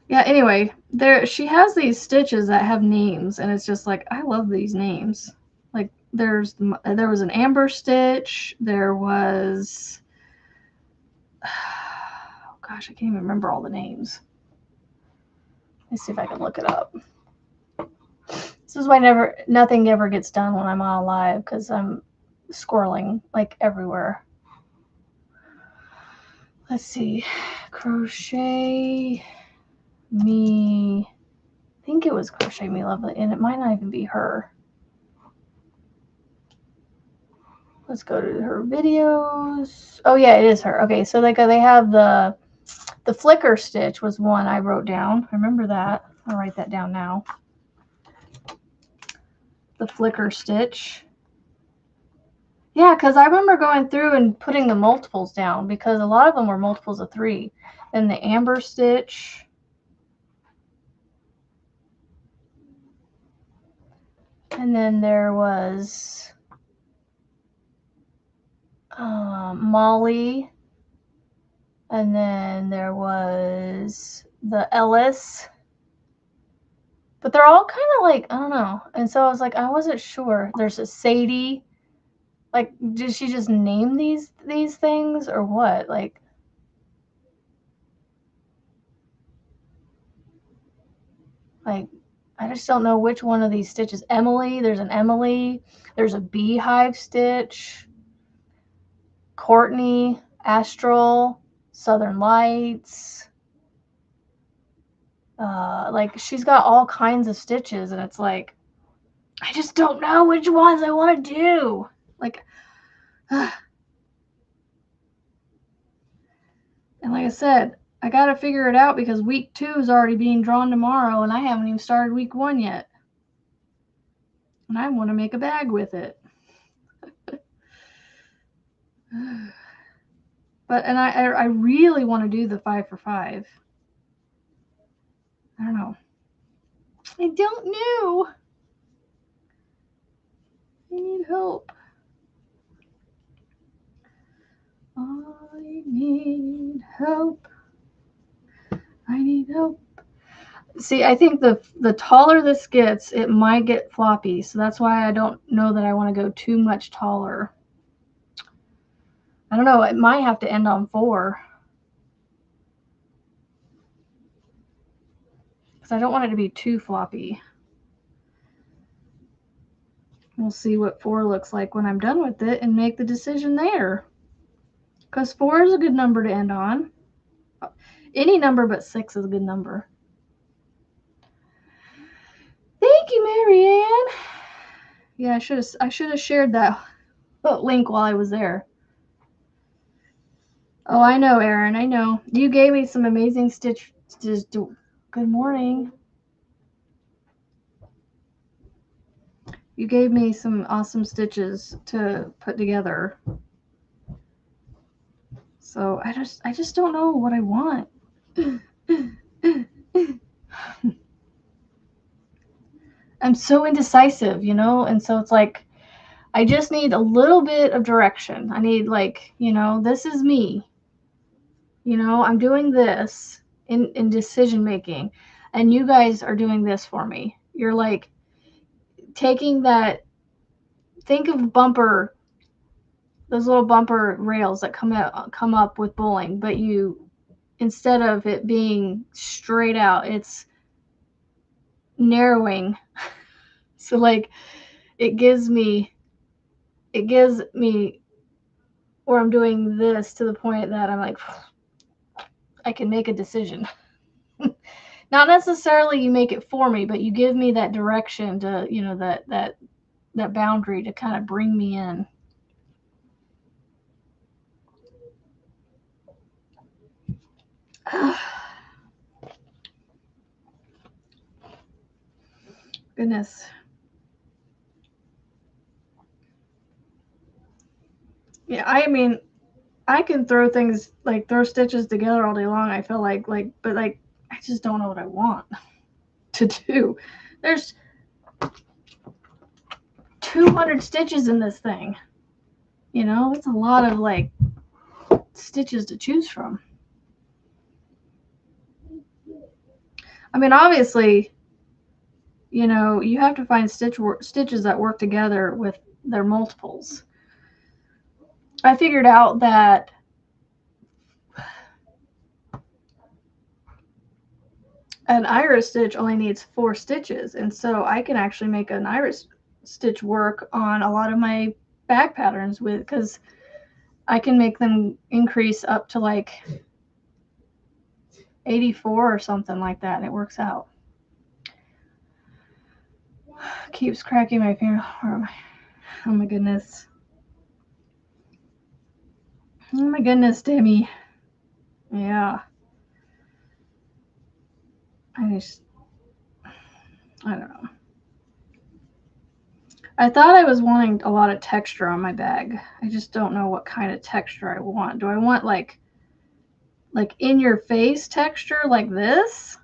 Speaker 1: Yeah, anyway, she has these stitches that have names, and it's just like, I love these names. Like, there was an amber stitch, there was, oh gosh, I can't even remember all the names. Let's see if I can look it up. This is why nothing ever gets done when I'm on live, because I'm squirreling like everywhere. Let's see, Crochet Me, I think it was Crochet Me Lovely, and it might not even be her. Let's go to her videos. Oh yeah, it is her. Okay, so they have the flicker stitch was one I wrote down. I remember that. I'll write that down now. The flicker stitch. Yeah, because I remember going through and putting the multiples down because a lot of them were multiples of 3. Then the amber stitch. And then there was Molly. And then there was the Ellis. But they're all kind of like, I don't know. And so I was like, I wasn't sure. There's a Sadie. Like, did she just name these things or what? Like, I just don't know which one of these stitches. Emily, there's an Emily. There's a beehive stitch. Courtney, Astral, Southern Lights. Like, she's got all kinds of stitches, and it's like, I just don't know which ones I want to do. Like, and like I said, I got to figure it out because week 2 is already being drawn tomorrow, and I haven't even started week 1 yet. And I want to make a bag with it. But, and I really want to do the 5 for 5. I don't know. I don't know. I need help. I need help. I need help. See, I think the taller this gets, it might get floppy. So that's why I don't know that I want to go too much taller. I don't know. It might have to end on 4. Because I don't want it to be too floppy. We'll see what 4 looks like when I'm done with it and make the decision there. Because 4 is a good number to end on. Any number but 6 is a good number. Thank you, Marianne. Yeah, I should have shared that link while I was there. Oh, I know, Erin. I know. You gave me some amazing stitches. Good morning. You gave me some awesome stitches to put together. So I just don't know what I want. I'm so indecisive, you know? And so it's like, I just need a little bit of direction. I need, like, you know, this is me. You know, I'm doing this in decision making, and you guys are doing this for me. You're like taking that, think of bumper, those little bumper rails that come up with bowling, but you, instead of it being straight out, it's narrowing. So like it gives me where I'm doing this to the point that I'm like, I can make a decision. Not necessarily you make it for me, but you give me that direction to, you know, that boundary to kind of bring me in. Goodness. Yeah, I mean, I can throw things, like throw stitches together all day long. I feel like, but like, I just don't know what I want to do. There's 200 stitches in this thing. You know, it's a lot of like stitches to choose from. I mean, obviously, you know, you have to find stitches that work together with their multiples. I figured out that an iris stitch only needs 4 stitches, and so I can actually make an iris stitch work on a lot of my bag patterns with, because I can make them increase up to like 84 or something like that, and it works out. Keeps cracking my finger. Oh my goodness. Oh my goodness, Demi. Yeah. I don't know. I thought I was wanting a lot of texture on my bag. I just don't know what kind of texture I want. Do I want like in your face texture like this?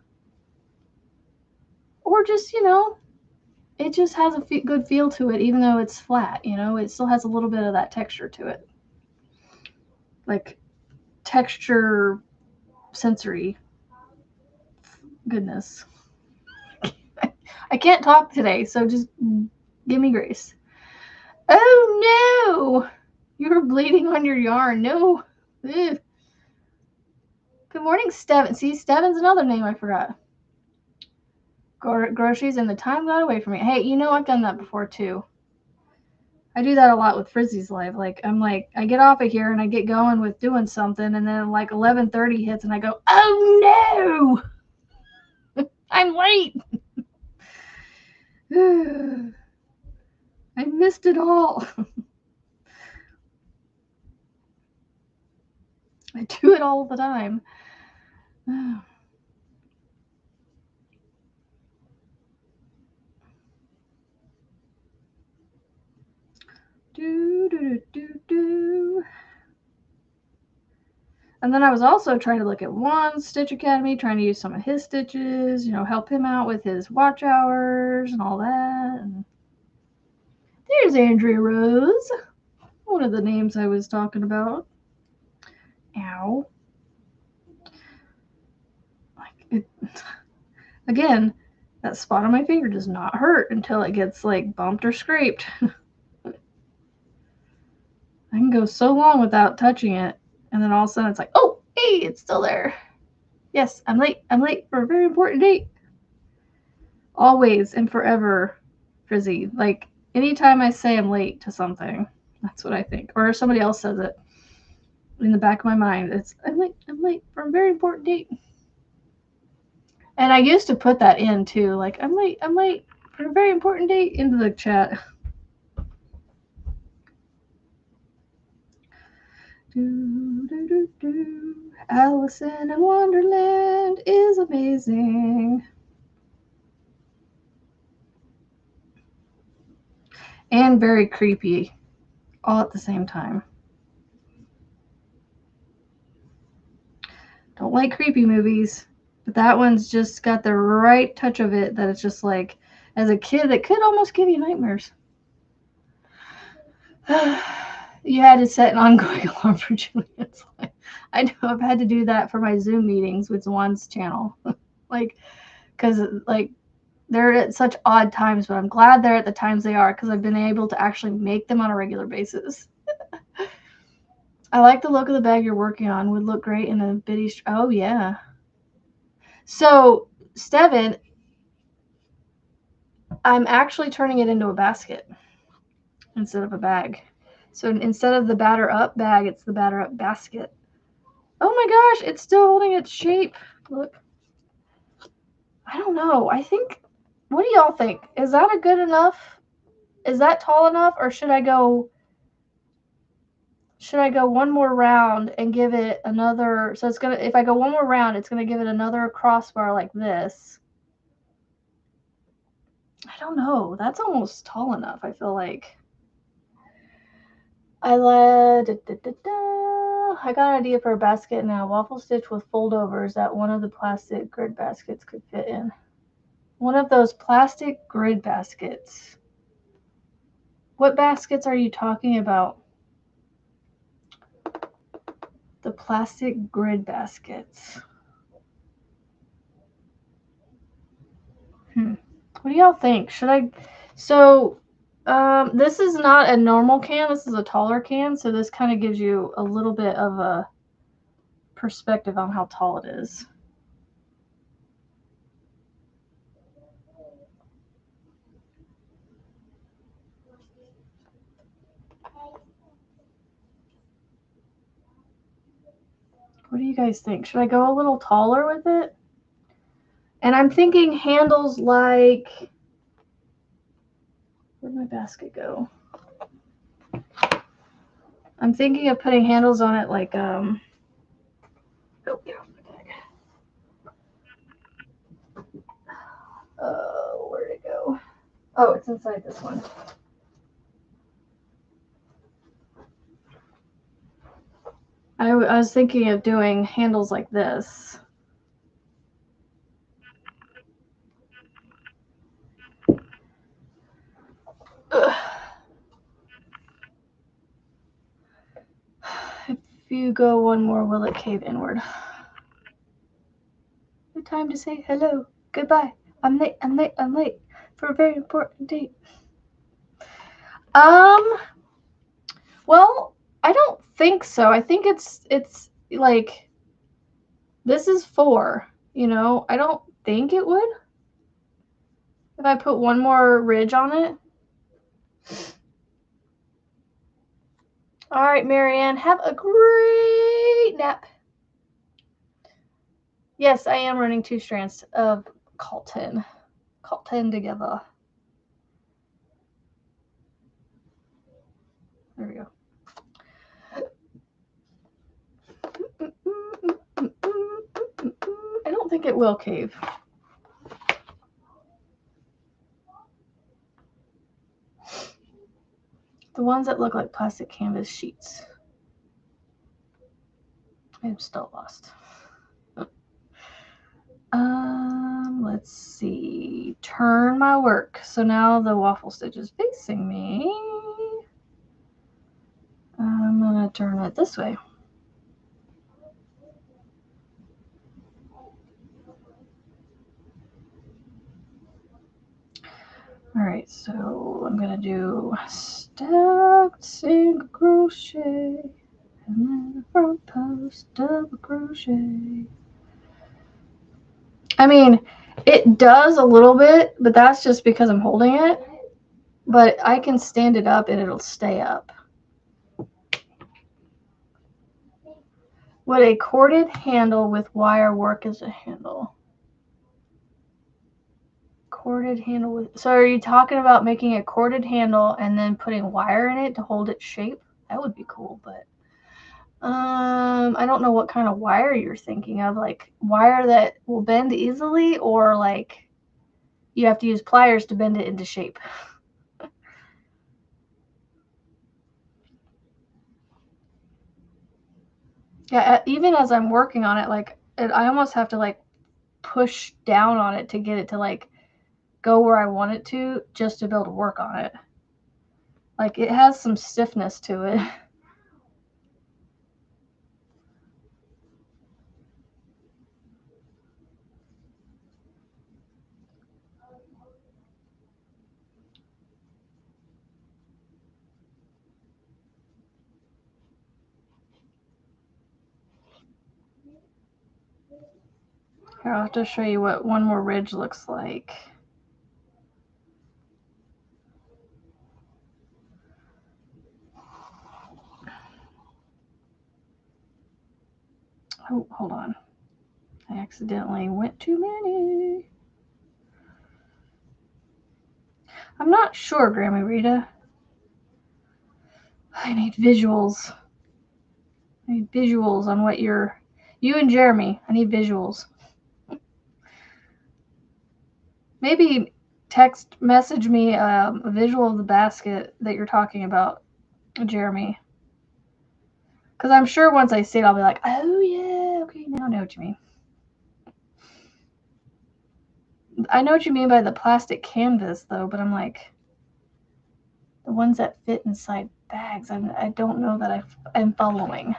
Speaker 1: Or just, you know, it just has a good feel to it, even though it's flat, you know, it still has a little bit of that texture to it. Like texture sensory. Goodness. I can't talk today, so just give me grace. Oh no! You were bleeding on your yarn. No. Ugh. Good morning, Steven. See, Steven's another name I forgot. Groceries and the time got away from me. Hey, you know I've done that before too. I do that a lot with Frizzy's Live. Like, I'm like, I get off of here and I get going with doing something, and then like 11:30 hits and I go, oh no! I'm late! I missed it all. I do it all the time. Do. And then I was also trying to look at Juan's Stitch Academy, trying to use some of his stitches, you know, help him out with his watch hours and all that. And there's Andrea Rose, one of the names I was talking about. Ow. Again, that spot on my finger does not hurt until it gets like bumped or scraped. I can go so long without touching it, and then all of a sudden it's like, oh, hey, it's still there. Yes, I'm late. I'm late for a very important date. Always and forever, Frizzy. Like, Anytime I say I'm late to something, that's what I think. Or somebody else says it in the back of my mind. It's I'm late for a very important date. And I used to put that in too, like I'm late for a very important date into the chat. Alice in Wonderland is amazing. And very creepy all at the same time. Don't like creepy movies, but that one's just got the right touch of it that it's just like, as a kid, it could almost give you nightmares. You had to set an ongoing alarm for Julian's life. I know I've had to do that for my Zoom meetings with Juan's channel. Like, because, like, they're at such odd times, but I'm glad they're at the times they are because I've been able to actually make them on a regular basis. I like the look of the bag you're working on. Would look great in a bitty... Oh, yeah. So, Steven, I'm actually turning it into a basket instead of a bag. So instead of the batter up bag, it's the batter up basket. Oh my gosh, it's still holding its shape. Look. I don't know. I think, what do y'all think? Is that a good enough? Is that tall enough? Or should I go one more round and give it another, so it's gonna, if I go one more round, it's gonna give it another crossbar like this. I don't know. That's almost tall enough, I feel like. I got an idea for a basket now. Waffle stitch with foldovers that one of the plastic grid baskets could fit in. One of those plastic grid baskets. What baskets are you talking about? The plastic grid baskets. What do y'all think? Should I? So, this is not a normal can. This is a taller can. So this kind of gives you a little bit of a perspective on how tall it is. What do you guys think? Should I go a little taller with it? And I'm thinking handles like, where'd my basket go? I'm thinking of putting handles on it like, oh, yeah. Where'd it go? Oh, it's inside this one. I was thinking of doing handles like this. Ugh. If you go one more, will it cave inward? No time to say hello, goodbye. I'm late for a very important date. Well, I don't think so. I think it's like, this is 4, you know? I don't think it would. If I put one more ridge on it. All right, Marianne, have a great nap. Yes, I am running 2 strands of Colton together. There we go. I don't think it will cave. The ones that look like plastic canvas sheets. I'm still lost. Let's see. Turn my work. So now the waffle stitch is facing me. I'm gonna turn it this way. All right, so I'm gonna do stacked single crochet and then a front post double crochet. I mean, it does a little bit, but that's just because I'm holding it. but I can stand it up and it'll stay up. Would a corded handle with wire work as a handle? Corded handle with... So are you talking about making a corded handle and then putting wire in it to hold its shape? That would be cool, but I don't know what kind of wire you're thinking of. Like wire that will bend easily, or like you have to use pliers to bend it into shape. Yeah, even as I'm working on it, like I almost have to like push down on it to get it to like go where I want it to, just to be able to work on it. Like it has some stiffness to it. Here, I'll have to show you what one more ridge looks like. Oh, hold on. I accidentally went too many. I'm not sure, Grammy Rita. I need visuals. I need visuals on what you and Jeremy, I need visuals. Maybe text message me a visual of the basket that you're talking about, Jeremy. Because I'm sure once I see it, I'll be like, oh yeah, okay, now I know what you mean. I know what you mean by the plastic canvas, though, but I'm like, the ones that fit inside bags, I don't know that I'm following.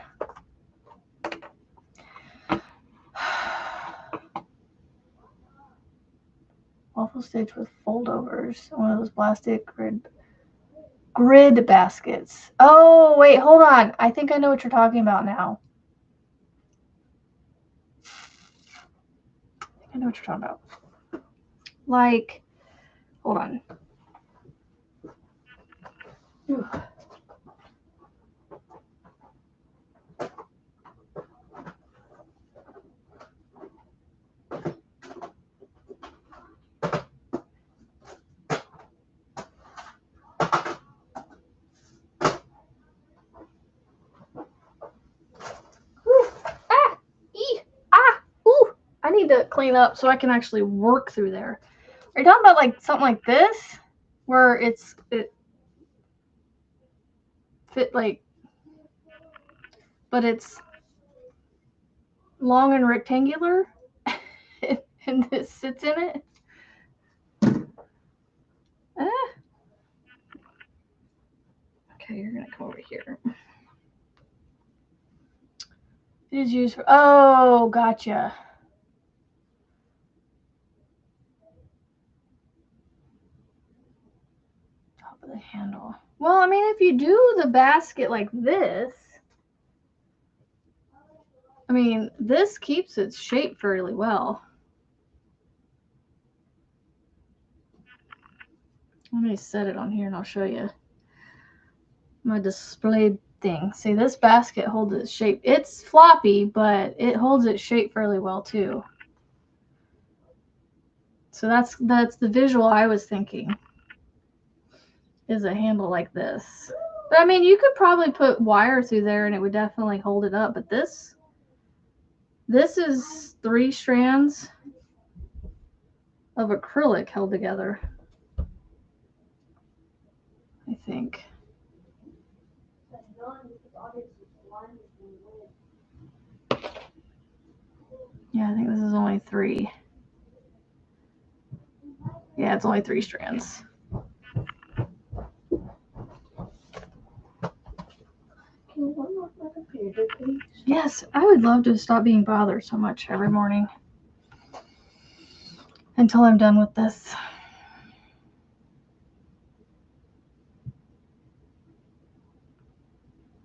Speaker 1: Waffle stitch with foldovers. One of those plastic grid baskets. Oh, wait, hold on. I think I know what you're talking about now. I know what you're talking about. Like, hold on. Ooh. I need to clean up so I can actually work through there. Are you talking about like something like this, where it fit like, but it's long and rectangular, and this sits in it? Okay, you're gonna come over here. It is used for. Oh, gotcha. Top of the handle. Well, I mean, if you do the basket like this, I mean, this keeps its shape fairly well. Let me set it on here and I'll show you my display thing. See, this basket holds its shape. It's floppy, but it holds its shape fairly well too. So that's the visual I was thinking, is a handle like this. But I mean, you could probably put wire through there and it would definitely hold it up. But this is 3 strands of acrylic held together, I think. Yeah, I think this is only 3. Yeah, it's only 3 strands. Yes, I would love to stop being bothered so much every morning until I'm done with this.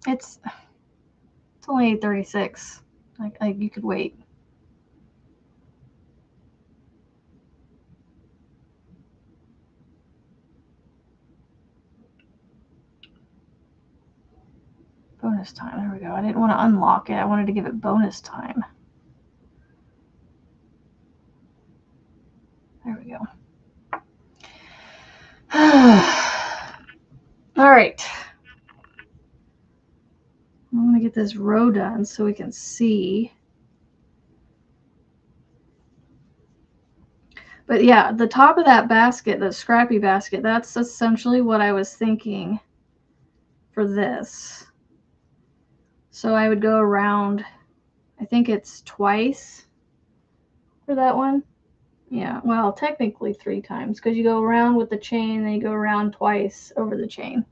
Speaker 1: It's only 8:36. Like you could wait. bonus time. There we go. I didn't want to unlock it. I wanted to give it bonus time. There we go. All right. I'm going to get this row done so we can see. But yeah, the top of that basket, the scrappy basket, that's essentially what I was thinking for this. So I would go around, I think it's twice for that one. Yeah, well, technically 3 times because you go around with the chain, then you go around twice over the chain.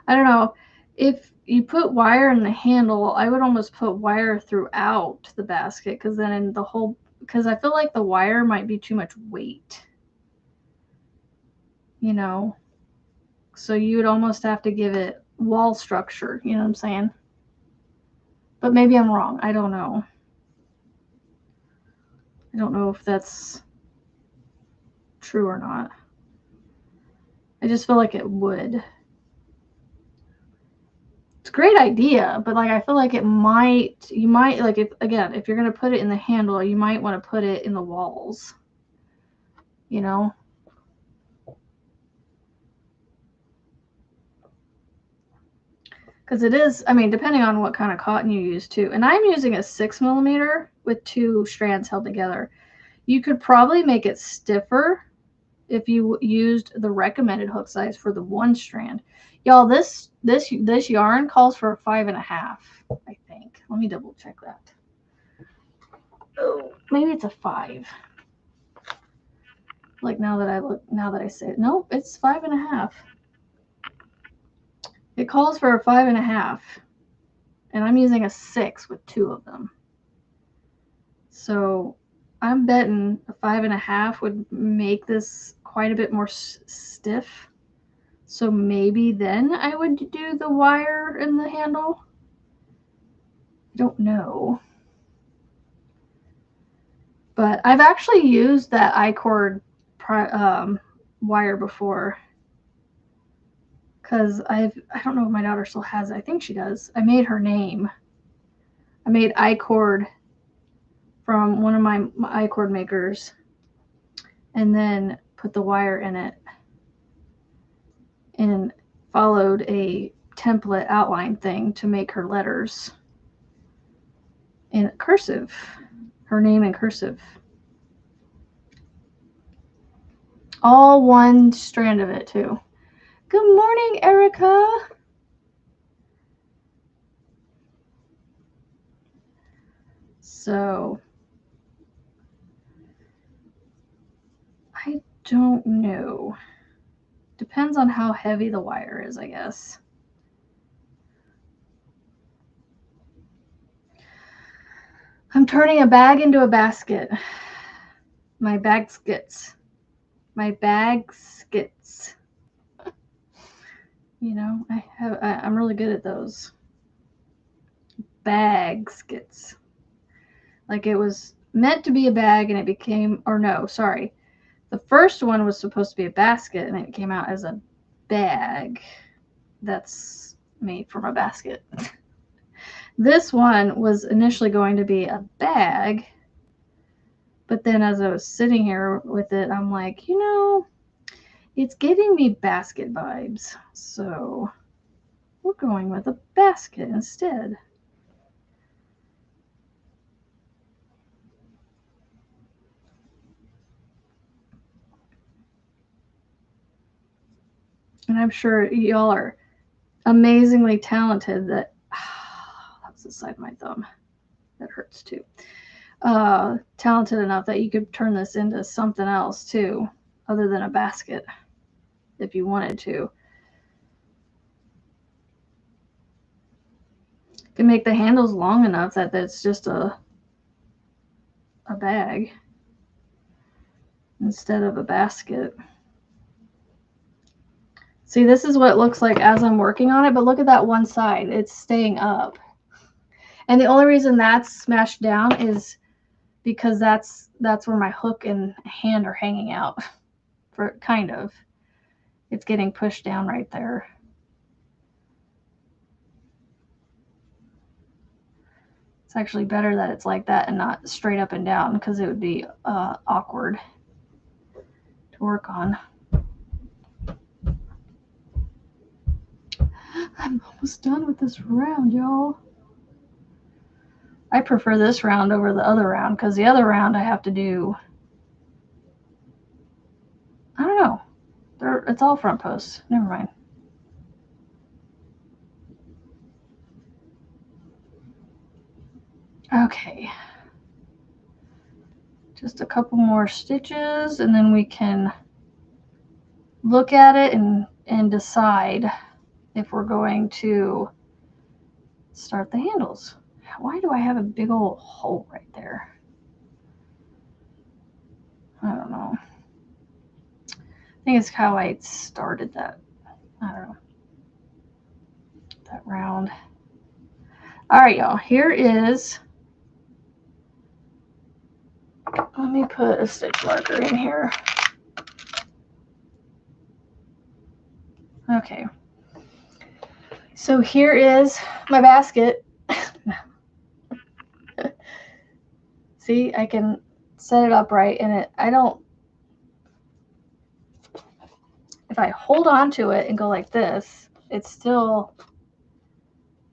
Speaker 1: I don't know. If you put wire in the handle, I would almost put wire throughout the basket because then in the whole, because I feel like the wire might be too much weight. You know, so you would almost have to give it wall structure, you know what I'm saying? But maybe I'm wrong. I don't know. I don't know if that's true or not. I just feel like it would. It's a great idea, but like I feel like you might like if you're gonna put it in the handle, you might want to put it in the walls. You know? Because it is, I mean, depending on what kind of cotton you use too. And I'm using a 6mm with 2 strands held together. You could probably make it stiffer if you used the recommended hook size for the 1 strand. Y'all, this yarn calls for a 5.5, I think. Let me double check that. Oh, maybe it's a 5. Like now that I say it. Nope, it's 5.5. It calls for a 5.5. And I'm using a 6 with 2 of them. So I'm betting a 5.5 would make this quite a bit more stiff. So maybe then I would do the wire in the handle. I don't know. But I've actually used that I-cord wire before. Because I don't know if my daughter still has it. I think she does. I made her name. I made I-cord from one of my I-cord makers. And then put the wire in it. And followed a template outline thing to make her letters in cursive, her name in cursive. All 1 strand of it too. Good morning, Erica. So I don't know. Depends on how heavy the wire is, I guess. I'm turning a bag into a basket. My baskets. My baskets. You know, I'm really good at those. Baskets. Like it was meant to be a bag and it became, or no, sorry. The first one was supposed to be a basket and it came out as a bag that's made from a basket. This one was initially going to be a bag, but then as I was sitting here with it, I'm like, you know, it's giving me basket vibes. So we're going with a basket instead. And I'm sure y'all are amazingly talented that, that was the side of my thumb. That hurts too. Talented enough that you could turn this into something else too, other than a basket, if you wanted to. You can make the handles long enough that that's just a bag instead of a basket. See, this is what it looks like as I'm working on it, but look at that one side. It's staying up. And the only reason that's smashed down is because that's where my hook and hand are hanging out. For kind of. It's getting pushed down right there. It's actually better that it's like that and not straight up and down, because it would be awkward to work on. I'm almost done with this round, y'all. I prefer this round over the other round, because the other round I have to do, I don't know. It's all front posts. Never mind. Okay. Just a couple more stitches, and then we can look at it and decide if we're going to start the handles. Why do I have a big old hole right there? I don't know. I think it's how I started that. I don't know. That round. All right, y'all. Here is. Let me put a stitch marker in here. Okay. So here is my basket. See, I can set it up right, and if I hold on to it and go like this, it still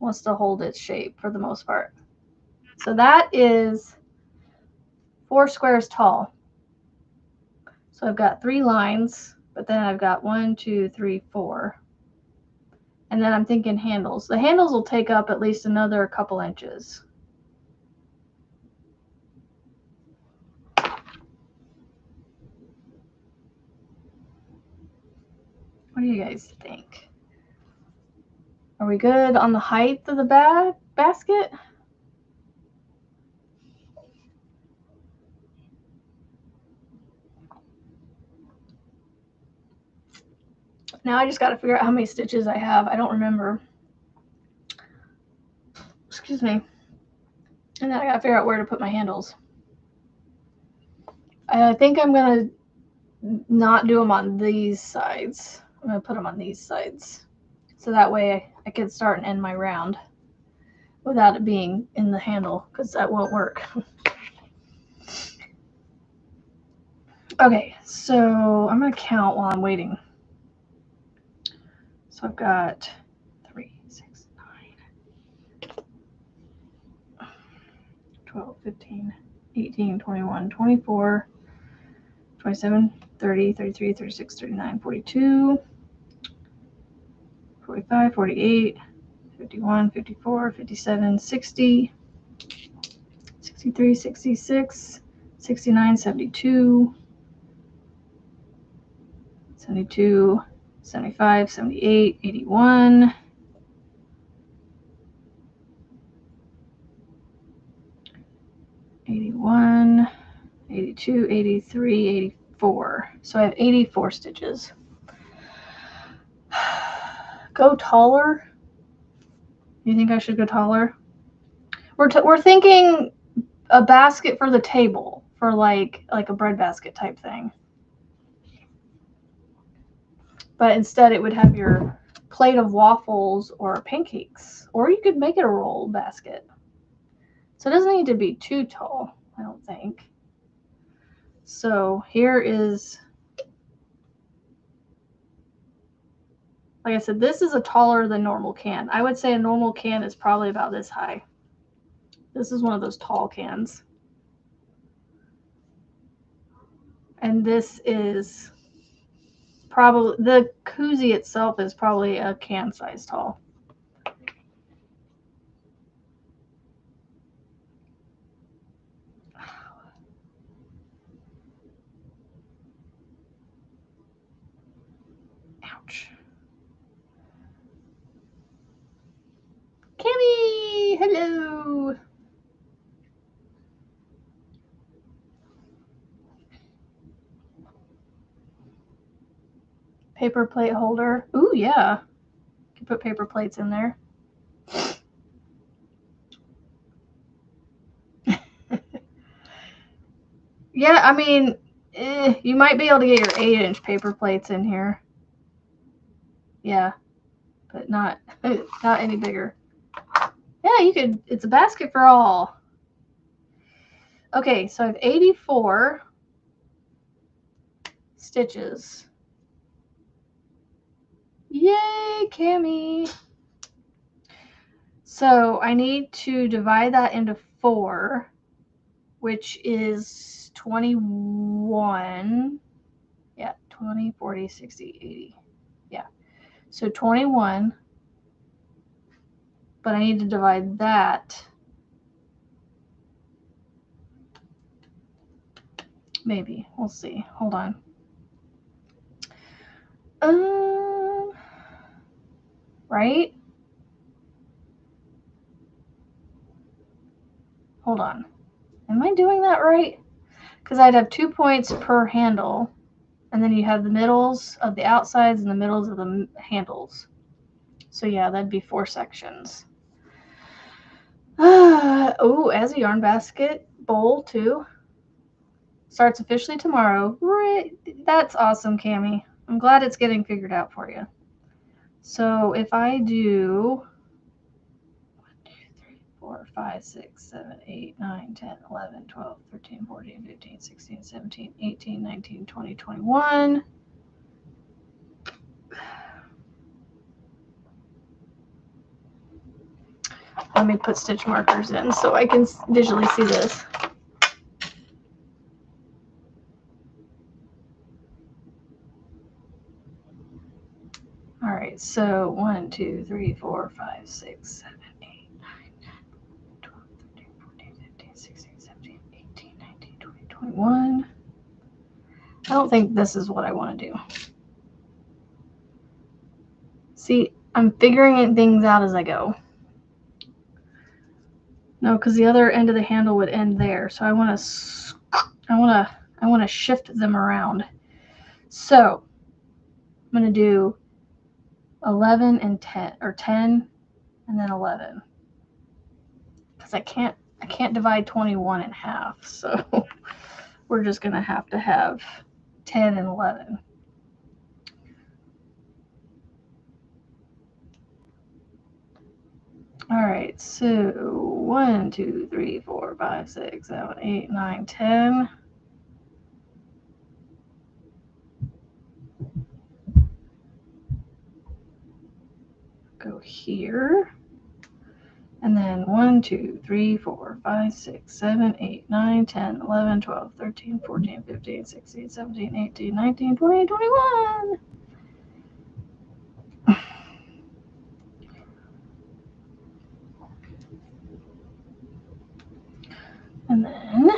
Speaker 1: wants to hold its shape for the most part. So that is 4 squares tall. So I've got 3 lines, but then I've got 1, 2, 3, 4. And then I'm thinking handles. The handles will take up at least another couple inches. What do you guys think? Are we good on the height of the basket? Now I just got to figure out how many stitches I have. I don't remember. Excuse me. And then I got to figure out where to put my handles. I think I'm going to not do them on these sides. I'm going to put them on these sides. So that way I can start and end my round without it being in the handle, because that won't work. Okay, so I'm going to count while I'm waiting. So I've got 3, 6, 9, 12, 15, 18, 21, 24, 27, 30, 33, 36, 39, 42, 45, 48, 51, 54, 57, 60, 63, 66, 69, 72, 72, 75, 78, 81, 81, 82, 83, 84. So I have 84 stitches. Go taller? You think I should go taller? We're thinking a basket for the table, for like a bread basket type thing. But instead it would have your plate of waffles or pancakes, or you could make it a roll basket. So it doesn't need to be too tall, I don't think. So here is, like I said, this is a taller than normal can. I would say a normal can is probably about this high. This is one of those tall cans. And this is probably, the koozie itself is probably a can size tall. Ouch. Kimmy, hello. Paper plate holder. Ooh, yeah. You can put paper plates in there. Yeah, I mean, you might be able to get your 8-inch paper plates in here. Yeah, but not any bigger. Yeah, you could. It's a basket for all. Okay, so I have 84 stitches. Yay, Cami! So I need to divide that into 4, which is 21. Yeah, 20, 40, 60, 80. Yeah. So 21. But I need to divide that. Maybe. We'll see. Hold on. Right? Hold on. Am I doing that right? Because I'd have 2 points per handle. And then you have the middles of the outsides and the middles of the handles. So yeah, that'd be 4 sections. Oh, as a yarn basket bowl too. Starts officially tomorrow. That's awesome, Cami. I'm glad it's getting figured out for you. So if I do 1, 2, 3, 4, 5, 6, 7, 8, 9, 10, 11, 12, 13, 14, 15, 16, 17, 18, 19, 20, 21. Let me put stitch markers in so I can visually see this. All right, so 1, 2, 3, 4, 5, 6, 7, 8, 9, 10, 12, 13, 14, 15, 16, 17, 18, 19, 20, 21. I don't think this is what I want to do. See, I'm figuring things out as I go. No, because the other end of the handle would end there, so I want to shift them around. So I'm going to do 11 and 10, or 10 and then 11, because I can't divide 21 in half, so we're just going to have 10 and 11. All right, so 1, 2, 3, 4, 5, 6, 7, 8, 9, 10. Go here. And then 1, 2, 3, 4, 5, 6, 7, 8, 9, 10, 11, 12, 13, 14, 15, 16, 17, 18, 19, 20, 21. And then,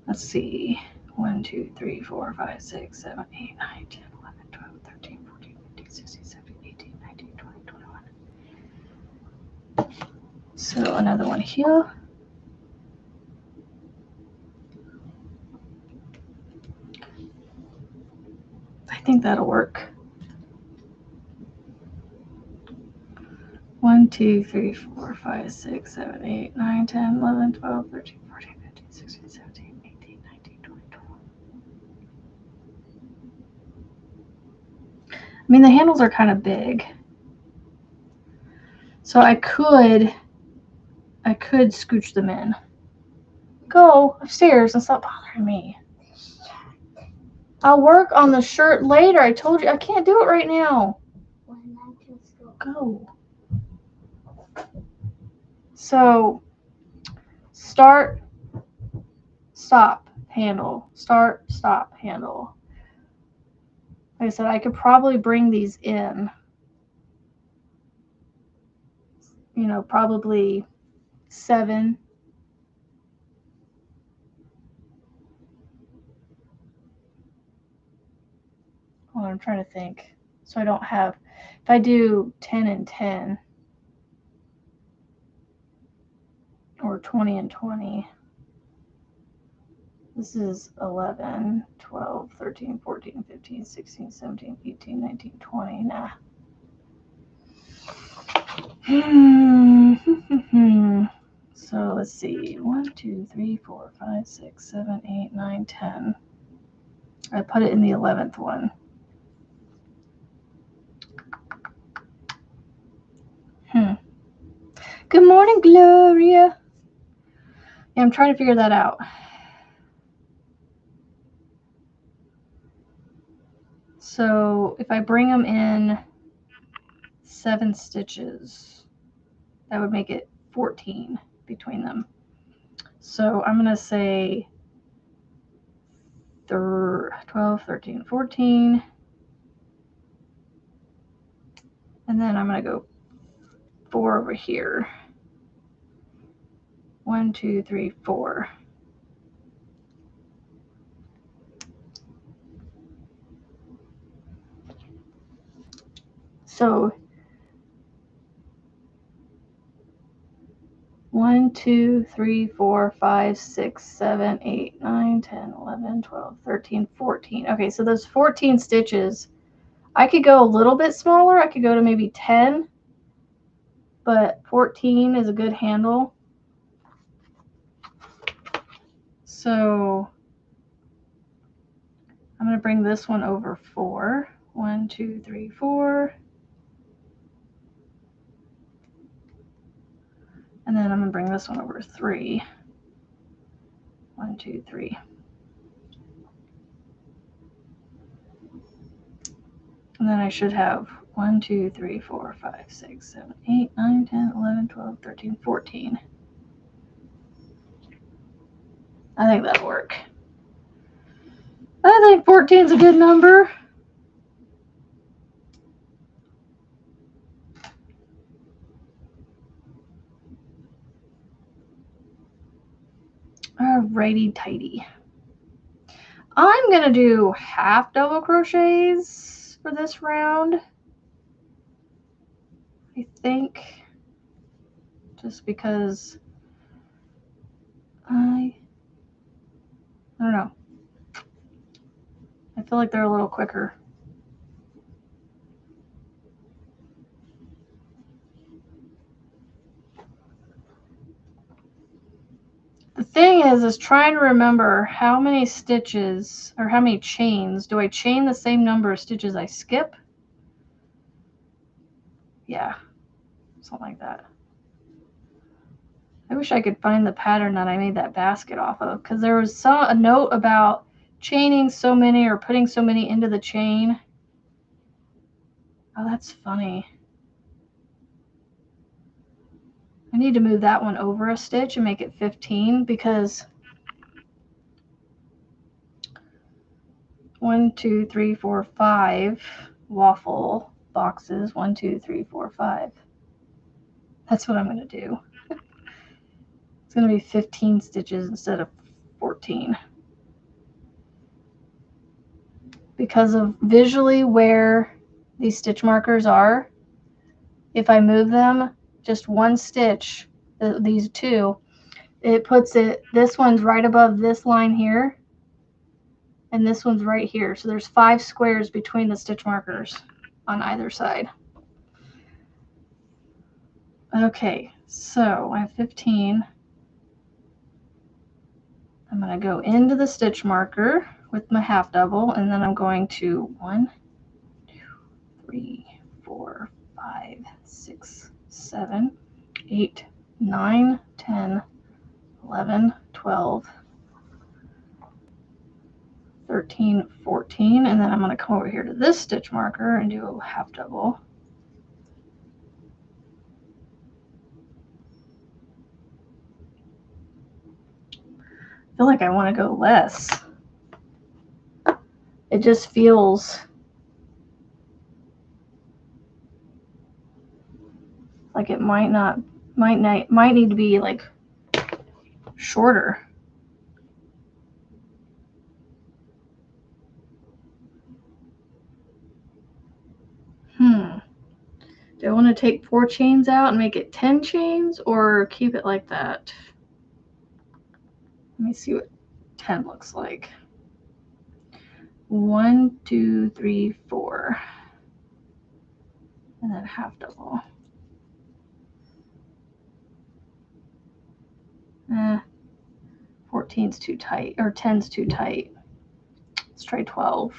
Speaker 1: let's see, 1, 2, 3, 4, 5, 6, 7, 8, 9, 10, 11, 12, 13, 14, 15, 16, 17, 18, 19, 20, 21. So another one here. I think that'll work. 1, 2, 3, 4, 5, 6, 7, 8, 9, 10, 11, 12, 13, 14, 15, 16, 17, 18, 19, 20, 21. I mean, the handles are kind of big. So I could scooch them in. Go upstairs and stop bothering me. I'll work on the shirt later. I told you I can't do it right now. Go. So start, stop, handle. Start, stop, handle. Like I said, I could probably bring these in. You know, probably 7. Hold on, I'm trying to think. So I don't have, if I do 10 and 10, or 20 and 20, this is 11, 12, 13, 14, 15, 16, 17, 18, 19, 20. Nah. So let's see, 1, 2, 3, 4, 5, 6, 7, 8, 9, 10. I put it in the 11th one. Good morning, Gloria. Yeah, I'm trying to figure that out. So if I bring them in 7 stitches, that would make it 14 between them. So I'm going to say 12, 13, 14. And then I'm going to go 4 over here. 1, 2, 3, 4. So 1, 2, 3, 4, 5, 6, 7, 8, 9, 10, 11, 12, 13, 14. Okay, so those 14 stitches, I could go a little bit smaller. I could go to maybe 10, but 14 is a good handle. So I'm going to bring this one over 4. 1, 2, 3, 4. And then I'm going to bring this one over 3. 1, 2, 3. And then I should have 1, 2, 3, 4, 5, 6, 7, 8, 9, 10, 11, 12, 13, 14. I think that'll work. I think 14 is a good number. Alrighty tighty. I'm going to do half double crochets for this round. I think. Just because I don't know. I feel like they're a little quicker. The thing is trying to remember how many stitches or how many chains. Do I chain the same number of stitches I skip? Yeah, something like that. I wish I could find the pattern that I made that basket off of, because there was a note about chaining so many or putting so many into the chain. Oh, that's funny. I need to move that one over a stitch and make it 15, because 1, 2, 3, 4, 5 waffle boxes. 1, 2, 3, 4, 5. That's what I'm going to do. It's going to be 15 stitches instead of 14. Because of visually where these stitch markers are, if I move them just one stitch, these two, it puts it, this one's right above this line here, and this one's right here. So there's 5 squares between the stitch markers on either side. Okay, so I have 15. I'm going to go into the stitch marker with my half double, and then I'm going to 1, 2, 3, 4, 5, 6, 7, 8, 9, 10, 11, 12, 13, 14, and then I'm going to come over here to this stitch marker and do a half double. I feel like I want to go less. It just feels like it might need to be like shorter. Do I want to take 4 chains out and make it 10 chains, or keep it like that? Let me see what 10 looks like. 1, 2, 3, 4. And then half double. 14's too tight, or 10's too tight. Let's try 12.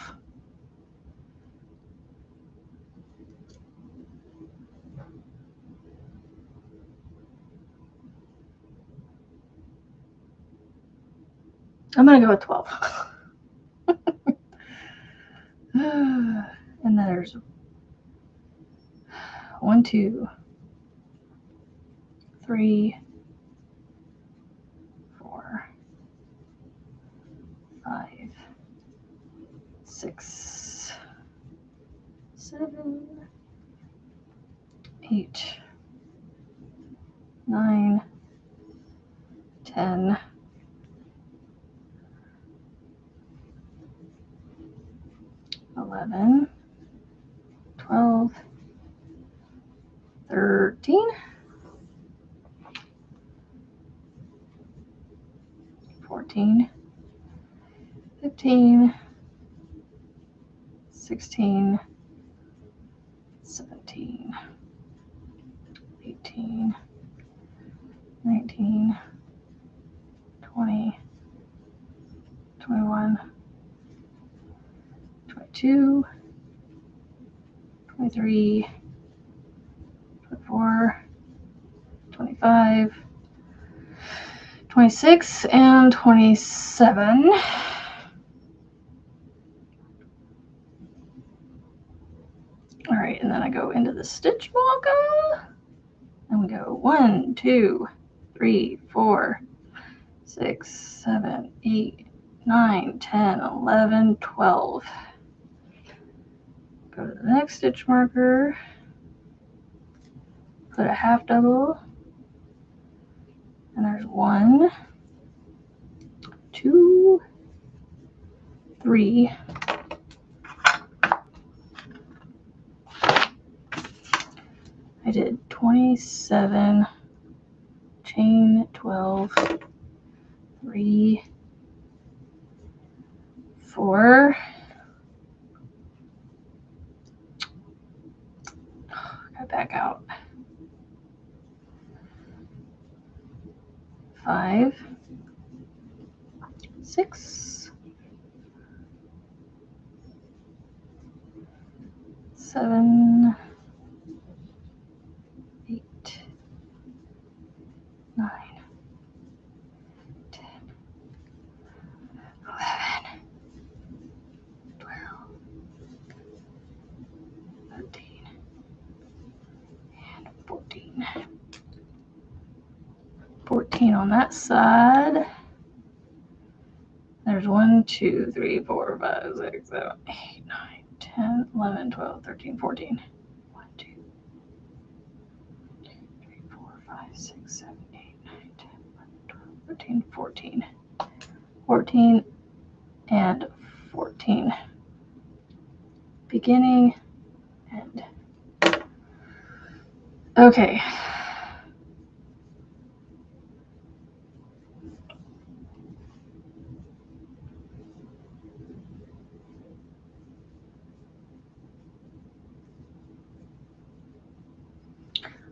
Speaker 1: I'm going to go with 12. And then there's 1, 2, 3, 4, 5, 6, 7, 8, 9, 10, 11, 12, 13, 14, 15, 16, 17, 18, 19, 20, 21, 22, 23, 24, 25, 26, and 27. All right, and then I go into the stitch marker, and we go 1, 2, 3, 4, 6, 7, 8, 9, 10, 11, 12. Go to the next stitch marker, put a half double, and there's 1, 2, 3. I did 27, chain 12, 3, 4. Got back out. 5, 6, 7, 8, 9, 10, 11, 12, 13, and 14. 14 on that side. There's 1, 2, 3, 4, 5, 6, 7, 8, 9, 10, 11, 12, 13, 14. 1, 2, 3, 4, 5, 6, 7, 8, 9, 10, 11, 12, 13, 14. 14 and 14. Beginning, end. Okay.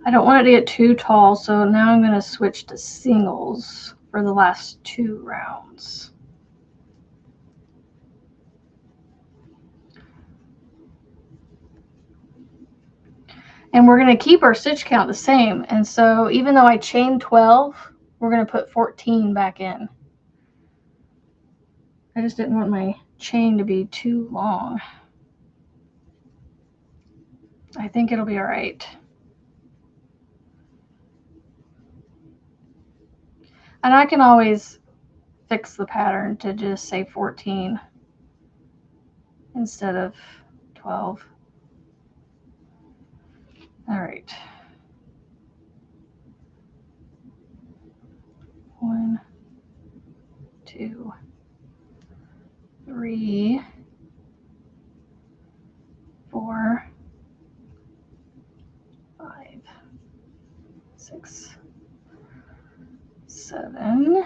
Speaker 1: I don't want it to get too tall, so now I'm going to switch to singles for the last 2 rounds. And we're going to keep our stitch count the same. And so even though I chained 12, we're going to put 14 back in. I just didn't want my chain to be too long. I think it'll be all right. And I can always fix the pattern to just say 14 instead of 12. All right. 1, 2, 3, 4, 5, 6, 7.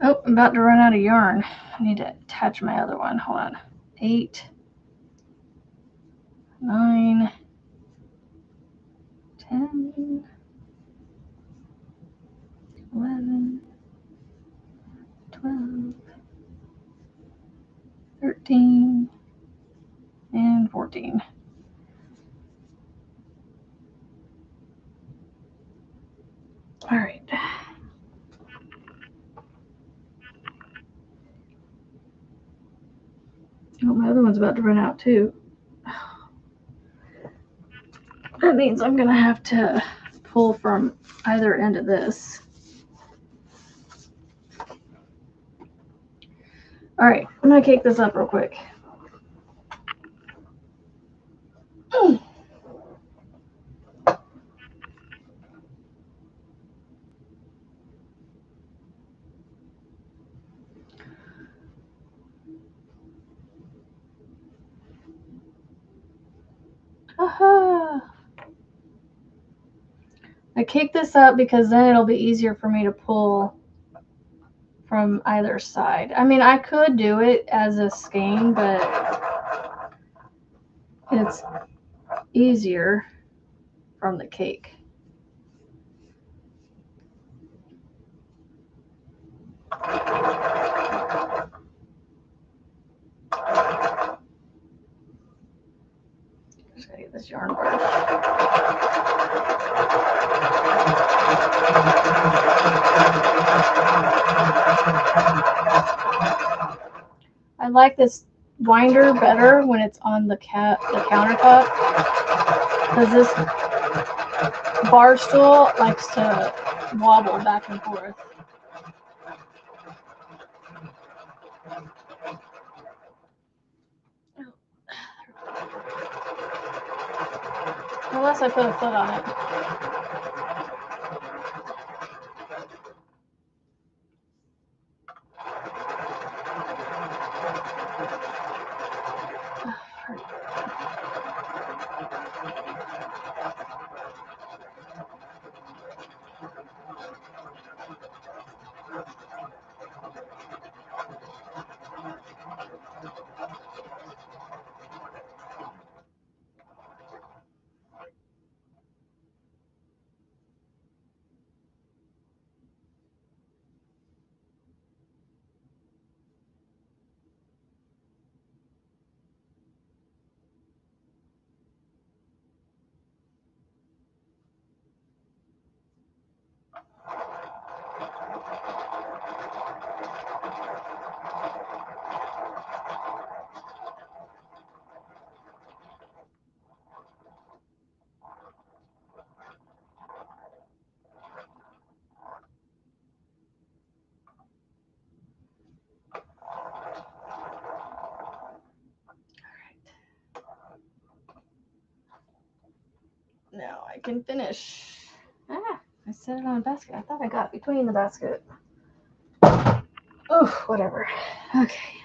Speaker 1: Oh, I'm about to run out of yarn. I need to attach my other one. Hold on. 8. 9, 10, 11, 12, 13, and 14. All right. Oh, my other one's about to run out too. That means I'm gonna have to pull from either end of this. All right, I'm gonna cake this up real quick. Aha! I cake this up because then it'll be easier for me to pull from either side. I mean, I could do it as a skein, but it's easier from the cake. Just gotta get this yarn brush. I like this winder better when it's on the countertop, because this bar stool likes to wobble back and forth. Unless I put a foot on it. Now I can finish. Ah, I set it on a basket. I thought I got between the basket. Oh, whatever. Okay.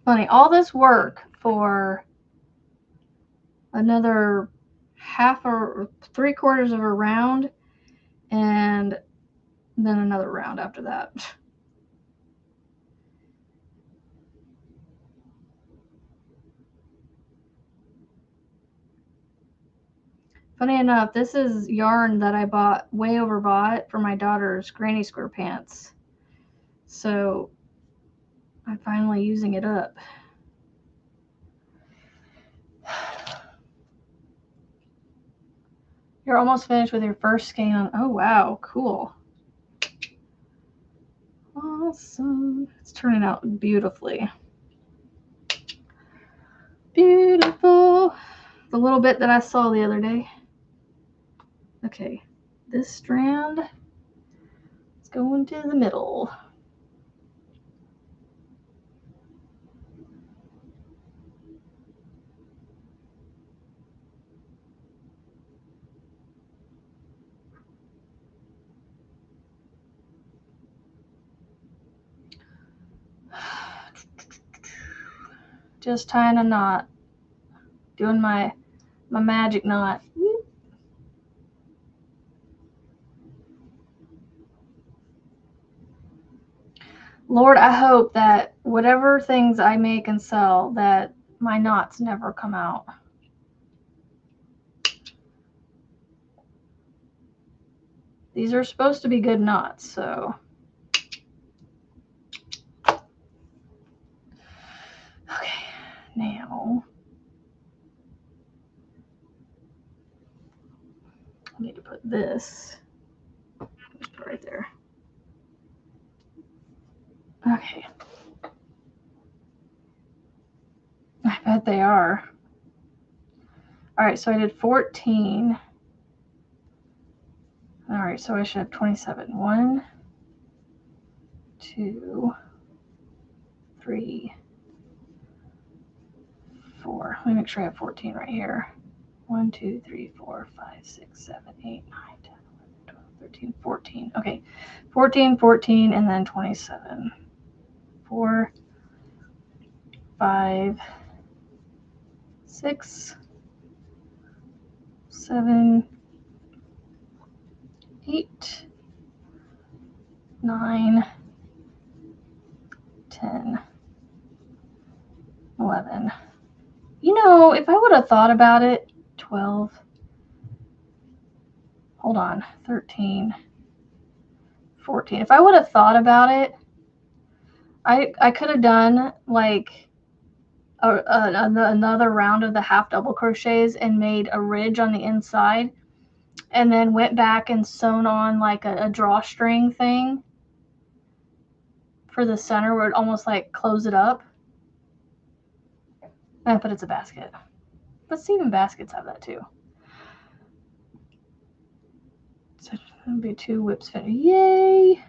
Speaker 1: Funny, all this work for another half or 3/4 of a round, and then another round after that. Funny enough, this is yarn that I bought way overbought for my daughter's granny square pants. So I'm finally using it up. You're almost finished with your first skein on. Oh, wow. Cool. Awesome. It's turning out beautifully. Beautiful. The little bit that I saw the other day. Okay. This strand is going to the middle. Just tying a knot. Doing my magic knot. Lord, I hope that whatever things I make and sell, that my knots never come out. These are supposed to be good knots, so. Okay, now I need to put this right there. Okay. I bet they are. All right, so I did 14. All right, so I should have 27. 1, 2, 3, 4. Let me make sure I have 14 right here. 1, 2, 3, 4, 5, 6, 7, 8, 9, 10, 11, 12, 13, 14. Okay, 14, 14, and then 27. 4, 5, 6, 7, 8, 9, 10, 11. You know, if I would have thought about it, 12. Hold on, 13, 14. If I would have thought about it, I could have done like another round of the half double crochets and made a ridge on the inside, and then went back and sewn on like a drawstring thing for the center where it almost like close it up. But it's a basket. But even baskets have that too. So it'll be 2 WIPs finished. Yay!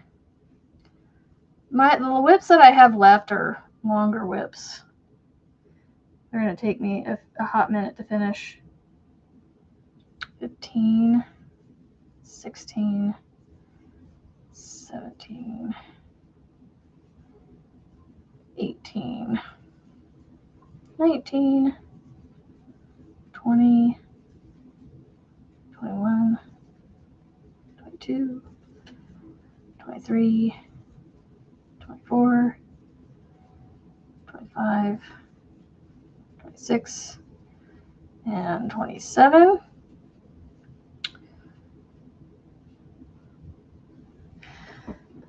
Speaker 1: The WIPs that I have left are longer WIPs. They're going to take me a hot minute to finish. 15, 16, 17, 18, 19, 20, 21, 22, 23, 24, 25, 26, and 27.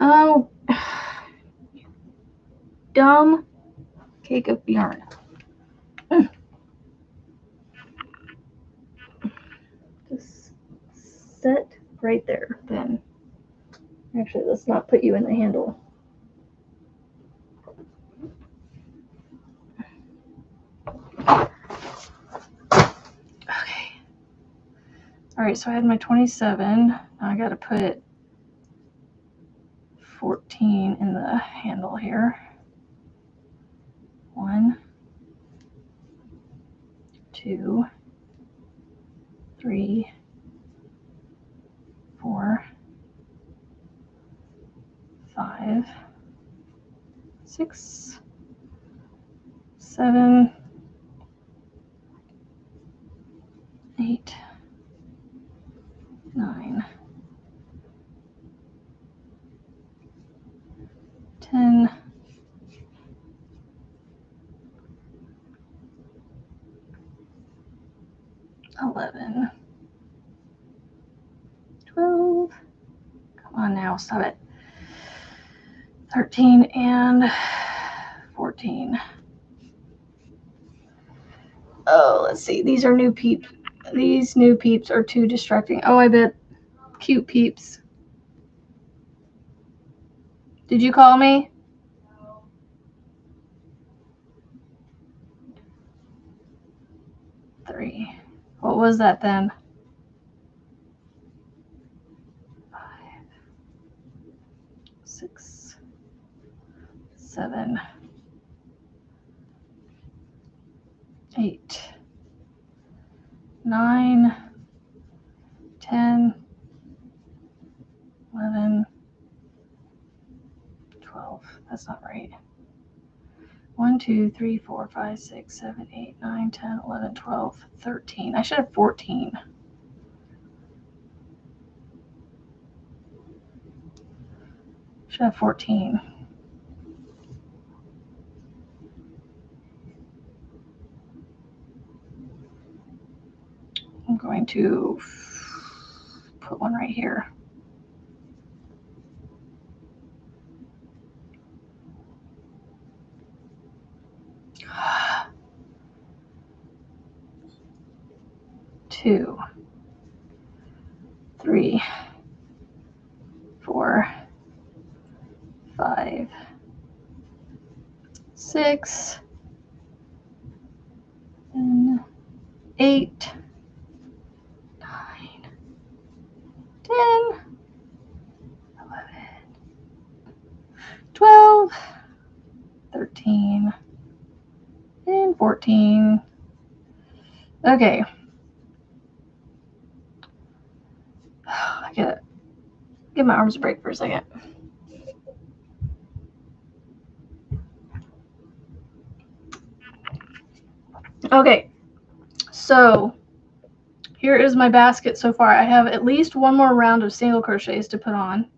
Speaker 1: Oh, dumb cake of yarn. Just set right there, then. Actually, let's not put you in the handle. Okay. All right, so I had my 27. Now I got to put 14 in the handle here. 1, 2, 3, 4, 5, 6, 7, 8, 9, 10, 11, 12. Come on now, stop it. 13 and 14. Oh, let's see. These are new peeps. These new peeps are too distracting. Oh, I bet. Cute peeps. Did you call me? 3. What was that then? 5, 6, 7, 8, 9, 10, 11, 12. That's not right. 1, 2, 3, 4, 5, 6, 7, 8, 9, 10, 11, 12, 13. I should have 14. Should have 14. going to put one right here. Two, 3, 4, 5, 6, 7, 8, 9, 10, 11, 12, 13, and 14. Okay. I gotta give my arms a break for a second. Okay, so here is my basket so far. I have at least one more round of single crochets to put on.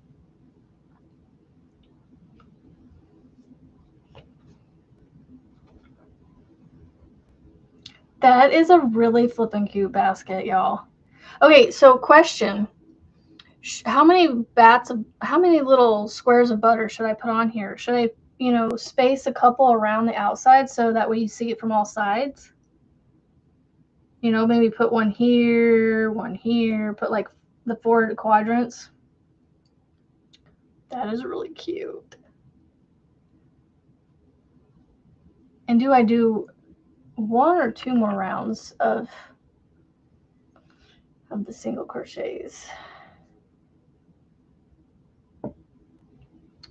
Speaker 1: That is a really flippin' cute basket, y'all. Okay, so question. How many little squares of butter should I put on here? Should I, space a couple around the outside so that way you see it from all sides? Maybe put one here, put like the 4 quadrants. That is really cute. And do I do 1 or 2 more rounds of the single crochets?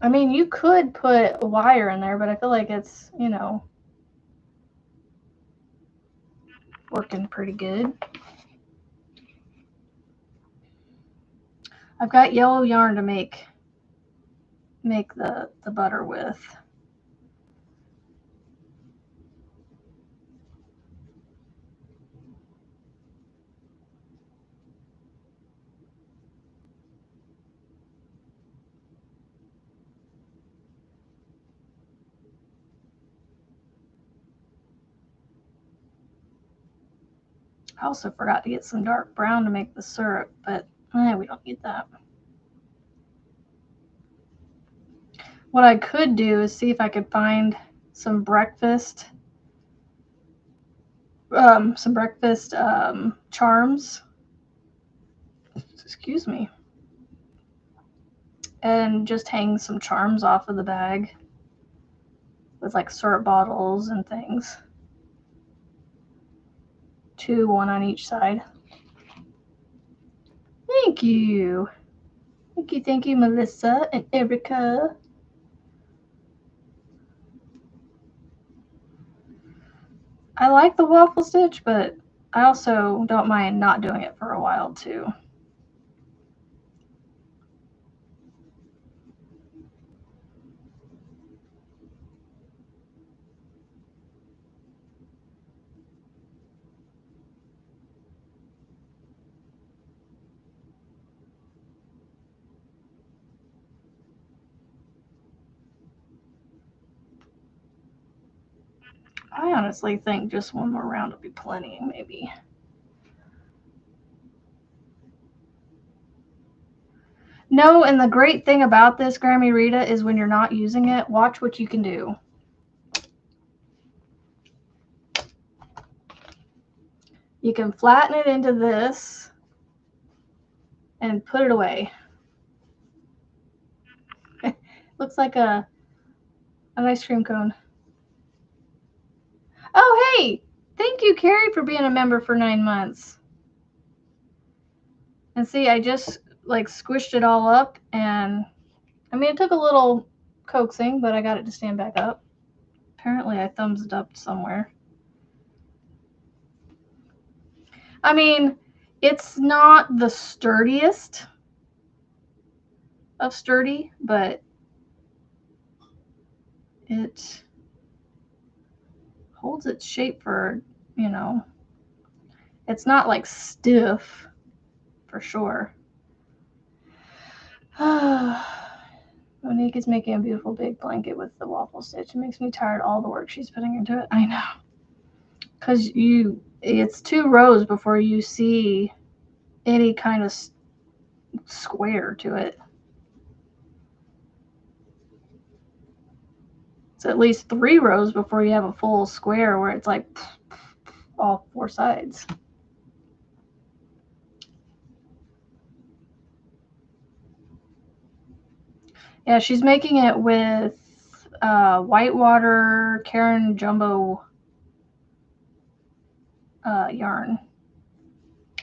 Speaker 1: I mean, you could put a wire in there, but I feel like it's, working pretty good. I've got yellow yarn to make the butter with. I also forgot to get some dark brown to make the syrup, but we don't need that. What I could do is see if I could find some breakfast charms. Excuse me. And just hang some charms off of the bag with like syrup bottles and things. 2, 1 on each side. Thank you. Thank you, Melissa and Erica. I like the waffle stitch, but I also don't mind not doing it for a while too. I honestly think just 1 more round will be plenty, maybe. No, and the great thing about this, Grammy Rita, is when you're not using it, watch what you can do. You can flatten it into this and put it away. Looks like an ice cream cone. Oh, hey! Thank you, Carrie, for being a member for 9 months. And see, I just like squished it all up, and I mean, it took a little coaxing, but I got it to stand back up. Apparently, I thumbs it up somewhere. I mean, it's not the sturdiest of sturdy, but it holds its shape for, it's not like stiff for sure. Monique is making a beautiful big blanket with the waffle stitch. It makes me tired all the work she's putting into it. I know. Because you It's 2 rows before you see any kind of square to it. It's at least 3 rows before you have a full square where it's like all 4 sides. Yeah, she's making it with whitewater Karen Jumbo yarn.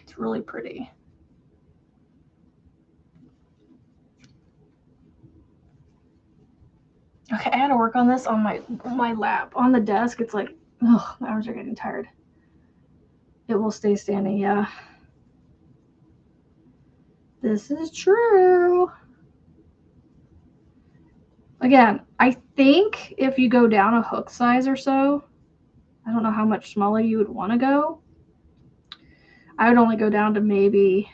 Speaker 1: It's really pretty. Okay, I gotta work on this on my lap. On the desk, it's like, ugh, my arms are getting tired. It will stay standing, yeah. This is true. Again, I think if you go down a hook size or so, I don't know how much smaller you would want to go. I would only go down to maybe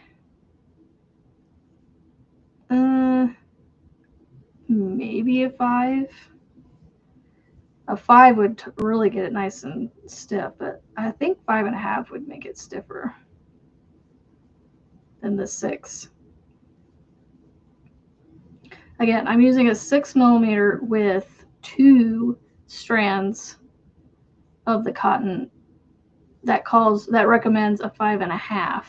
Speaker 1: maybe a 5. A 5 would really get it nice and stiff, but I think 5.5 would make it stiffer than the 6. Again, I'm using a 6mm with 2 strands of the cotton that recommends a 5.5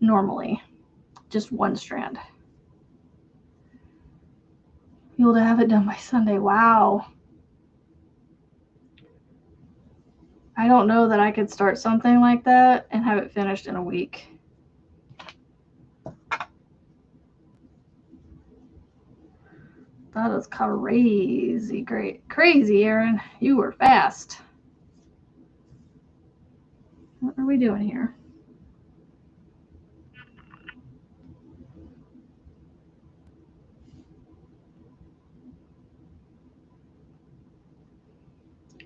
Speaker 1: normally, just 1 strand. You'll have it done by Sunday. Wow. I don't know that I could start something like that and have it finished in a week. That is crazy great. Crazy, Erin. You were fast. What are we doing here?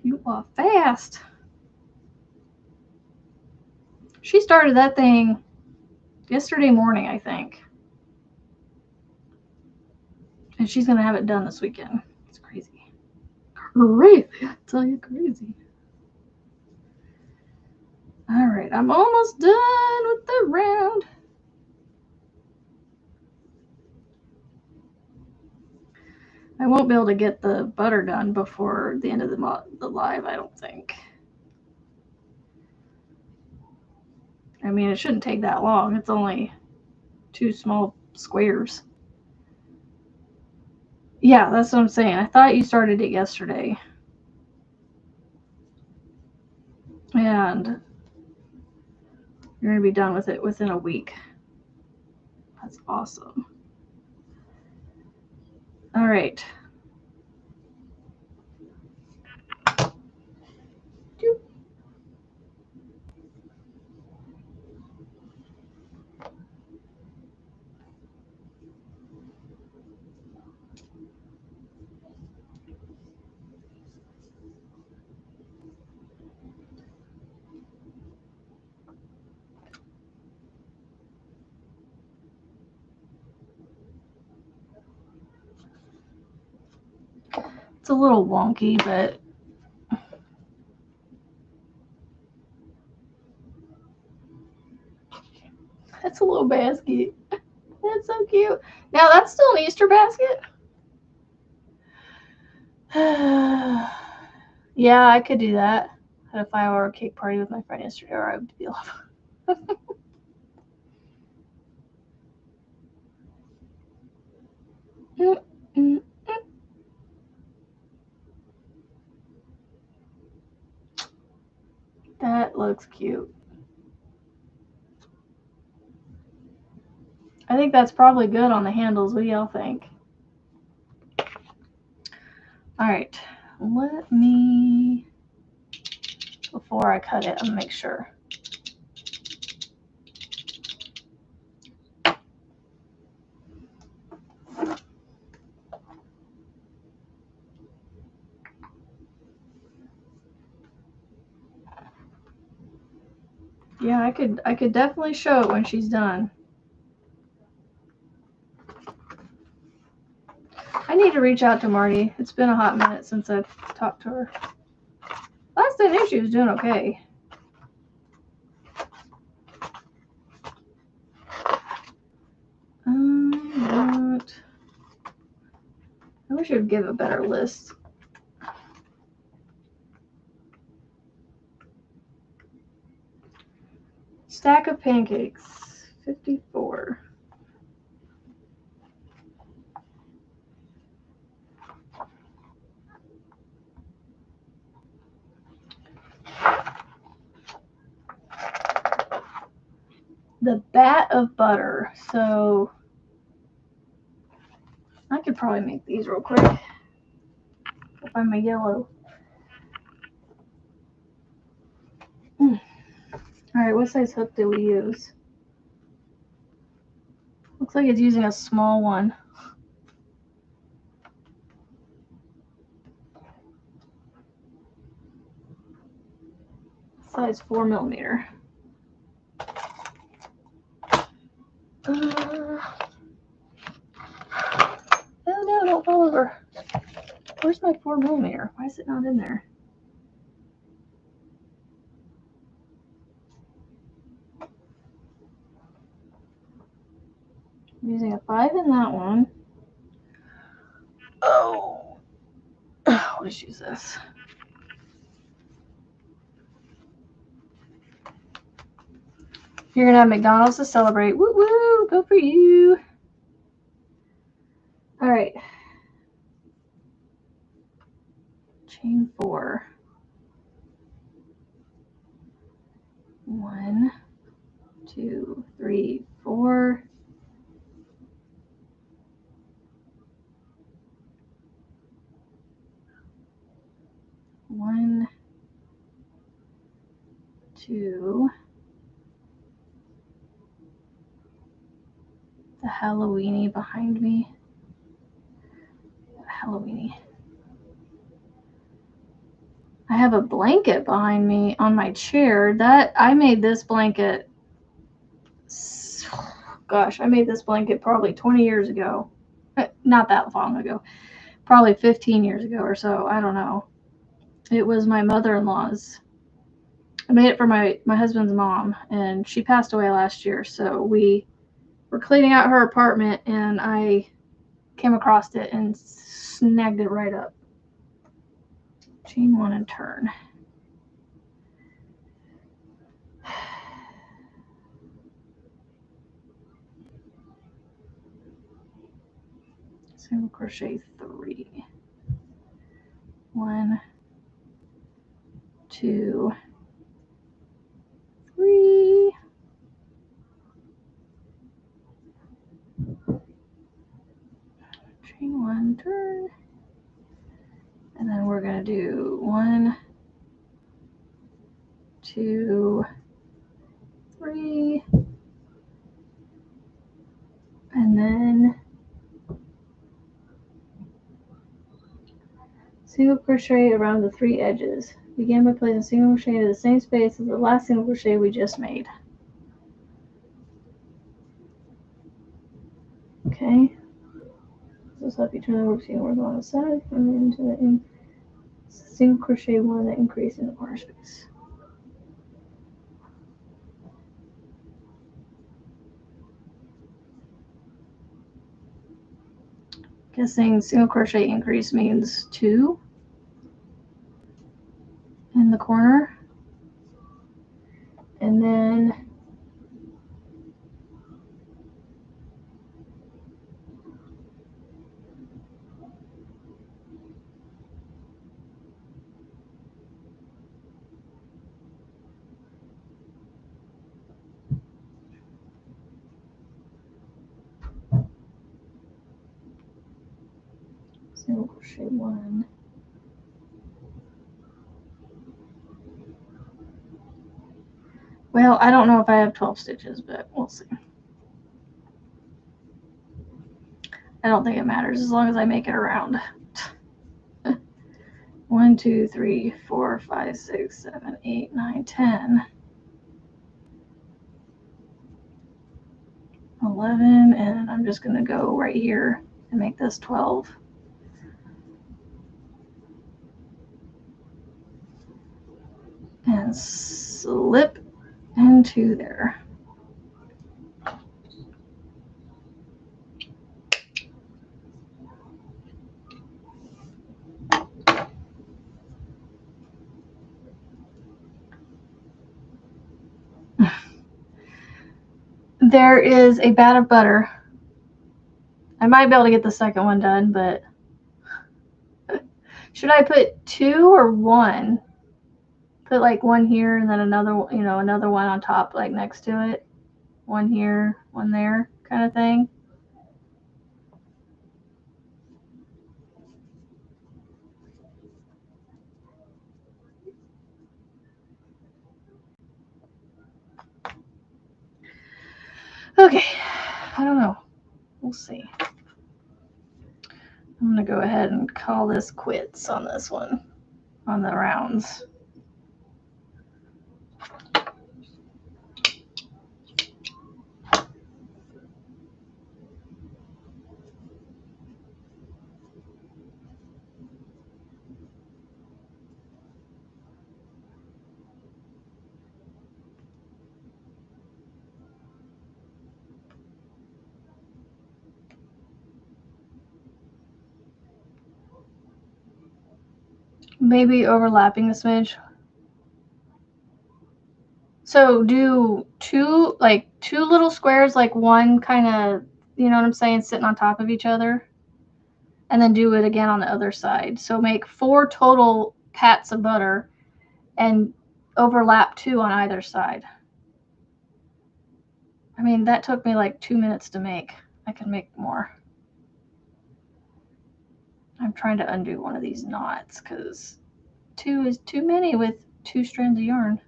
Speaker 1: You are fast. She started that thing yesterday morning, I think. And she's going to have it done this weekend. It's crazy. Crazy. I tell you, crazy. All right, I'm almost done with the round. I won't be able to get the butter done before the end of the live, I don't think. I mean, it shouldn't take that long. It's only 2 small squares. Yeah, that's what I'm saying. I thought you started it yesterday. And you're going to be done with it within a week. That's awesome. All right. It's a little wonky, but that's a little basket. That's so cute. Now, that's still an Easter basket? Yeah, I could do that. I had a 5-hour cake party with my friend yesterday, or I would be off. That looks cute. I think that's probably good on the handles. What do y'all think? All right, let me, before I cut it, I'm gonna make sure. Yeah, I could definitely show it when she's done. I need to reach out to Marty. It's been a hot minute since I've talked to her. That's guess I knew she was doing okay. What? I wish it would give a better list. Stack of pancakes, 54. The bat of butter. So I could probably make these real quick. I'll find my yellow. All right, what size hook do we use? Looks like it's using a small one. Size 4mm. Oh no, don't fall over. Where's my 4mm? Why is it not in there? I'm using a 5 in that one. Oh, I'll just use this. You're gonna have McDonald's to celebrate. Woo woo! Go for you. All right. Chain 4. 1, 2, 3, 4. 1, 2. The Halloweeny behind me. Halloweeny. I have a blanket behind me on my chair. That I made this blanket. Gosh, I made this blanket probably 20 years ago. Not that long ago. Probably 15 years ago or so. I don't know. It was my mother-in-law's. I made it for my husband's mom, and she passed away last year. So we were cleaning out her apartment, and I came across it and snagged it right up. Chain 1 and turn. Single crochet 3. 1, 2, 3. Chain 1, turn. And then we're going to do 1, 2, 3. And then single crochet around the 3 edges. Begin by placing single crochet into the same space as the last single crochet we just made. Okay. This will help you turn the work work on the side and then into the single crochet 1 that increase in the corner space. Guessing single crochet increase means 2 in the corner, and then single crochet 1. Well, I don't know if I have 12 stitches, but we'll see. I don't think it matters as long as I make it around. 1, 2, 3, 4, 5, 6, 7, 8, 9, 10. 11, and I'm just going to go right here and make this 12. and slip into there. There is a bat of butter. I might be able to get the second one done, but should I put 2 or 1? Put like 1 here and then another, another one on top, like next to it. 1 here, 1 there, kind of thing. Okay, I don't know. We'll see. I'm going to go ahead and call this quits on this one, on the rounds. Maybe overlapping a smidge. So do 2 little squares, like one kind of, you know what I'm saying, sitting on top of each other. And then do it again on the other side. So make 4 total pats of butter and overlap 2 on either side. I mean, that took me like 2 minutes to make. I can make more. I'm trying to undo one of these knots because 2 is too many with 2 strands of yarn.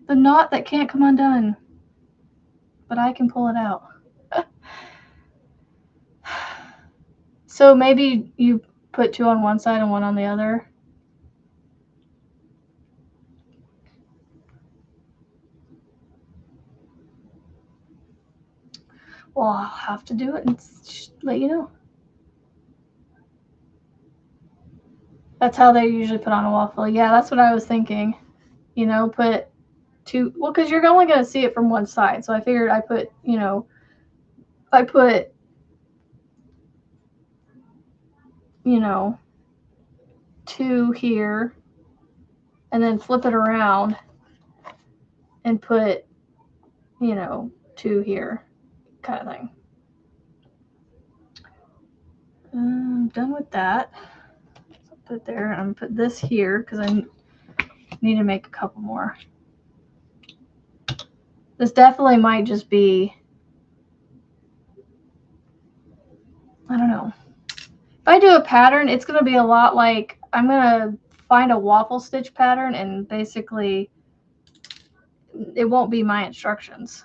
Speaker 1: The knot that can't come undone, but I can pull it out. So maybe you put 2 on one side and 1 on the other. Well, I'll have to do it and let you know. That's how they usually put on a waffle. Yeah, that's what I was thinking. Put 2. Well, because you're only going to see it from one side. So I figured I put, I put, 2 here and then flip it around and put, 2 here kind of thing. I'm done with that. So put it there. I'm going to put this here because I need to make a couple more. This definitely might just be, I don't know. If I do a pattern, it's going to be a lot like, I'm going to find a waffle stitch pattern and basically it won't be my instructions.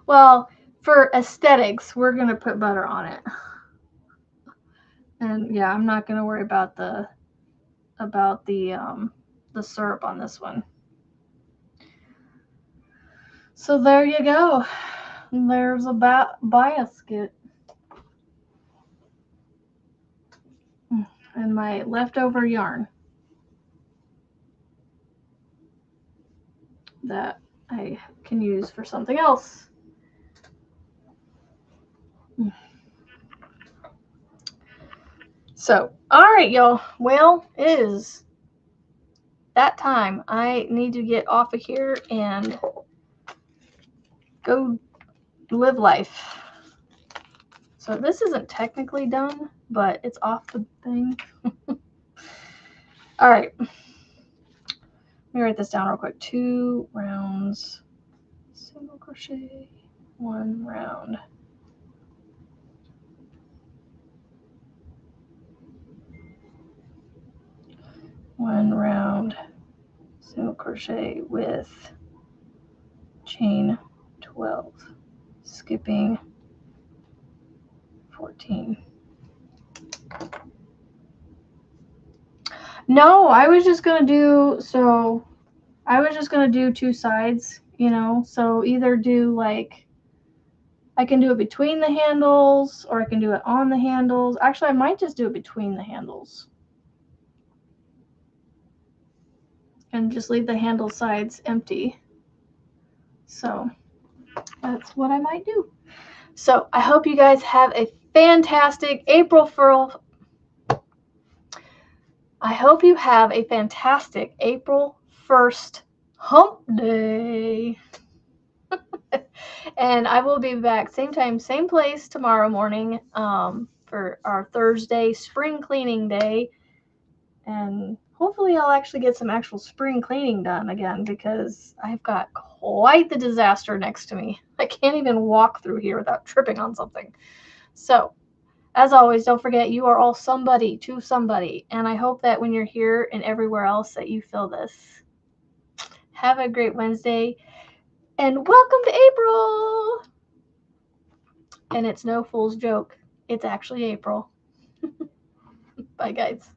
Speaker 1: Well, for aesthetics, we're going to put butter on it. And yeah, I'm not going to worry about the syrup on this one. So there you go. There's a basket. And my leftover yarn that I can use for something else. So, all right, y'all. Well, it is that time. I need to get off of here and go live life. So this isn't technically done, but it's off the thing. All right. Let me write this down real quick. 2 rounds, single crochet, 1 round. One round single crochet with chain 12, skipping 14. No, I was just gonna do, so I was just going to do 2 sides, you know, so either do like, I can do it between the handles or I can do it on the handles. Actually, I might just do it between the handles. And just leave the handle sides empty. So that's what I might do. So I hope you guys have a fantastic April Fool's. I hope you have a fantastic April 1st hump day. And I will be back same time, same place tomorrow morning for our Thursday spring cleaning day. And hopefully I'll actually get some actual spring cleaning done again, because I've got quite the disaster next to me. I can't even walk through here without tripping on something. So, as always, don't forget you are all somebody to somebody. And I hope that when you're here and everywhere else that you feel this. Have a great Wednesday. And welcome to April! And it's no fool's joke. It's actually April. Bye, guys.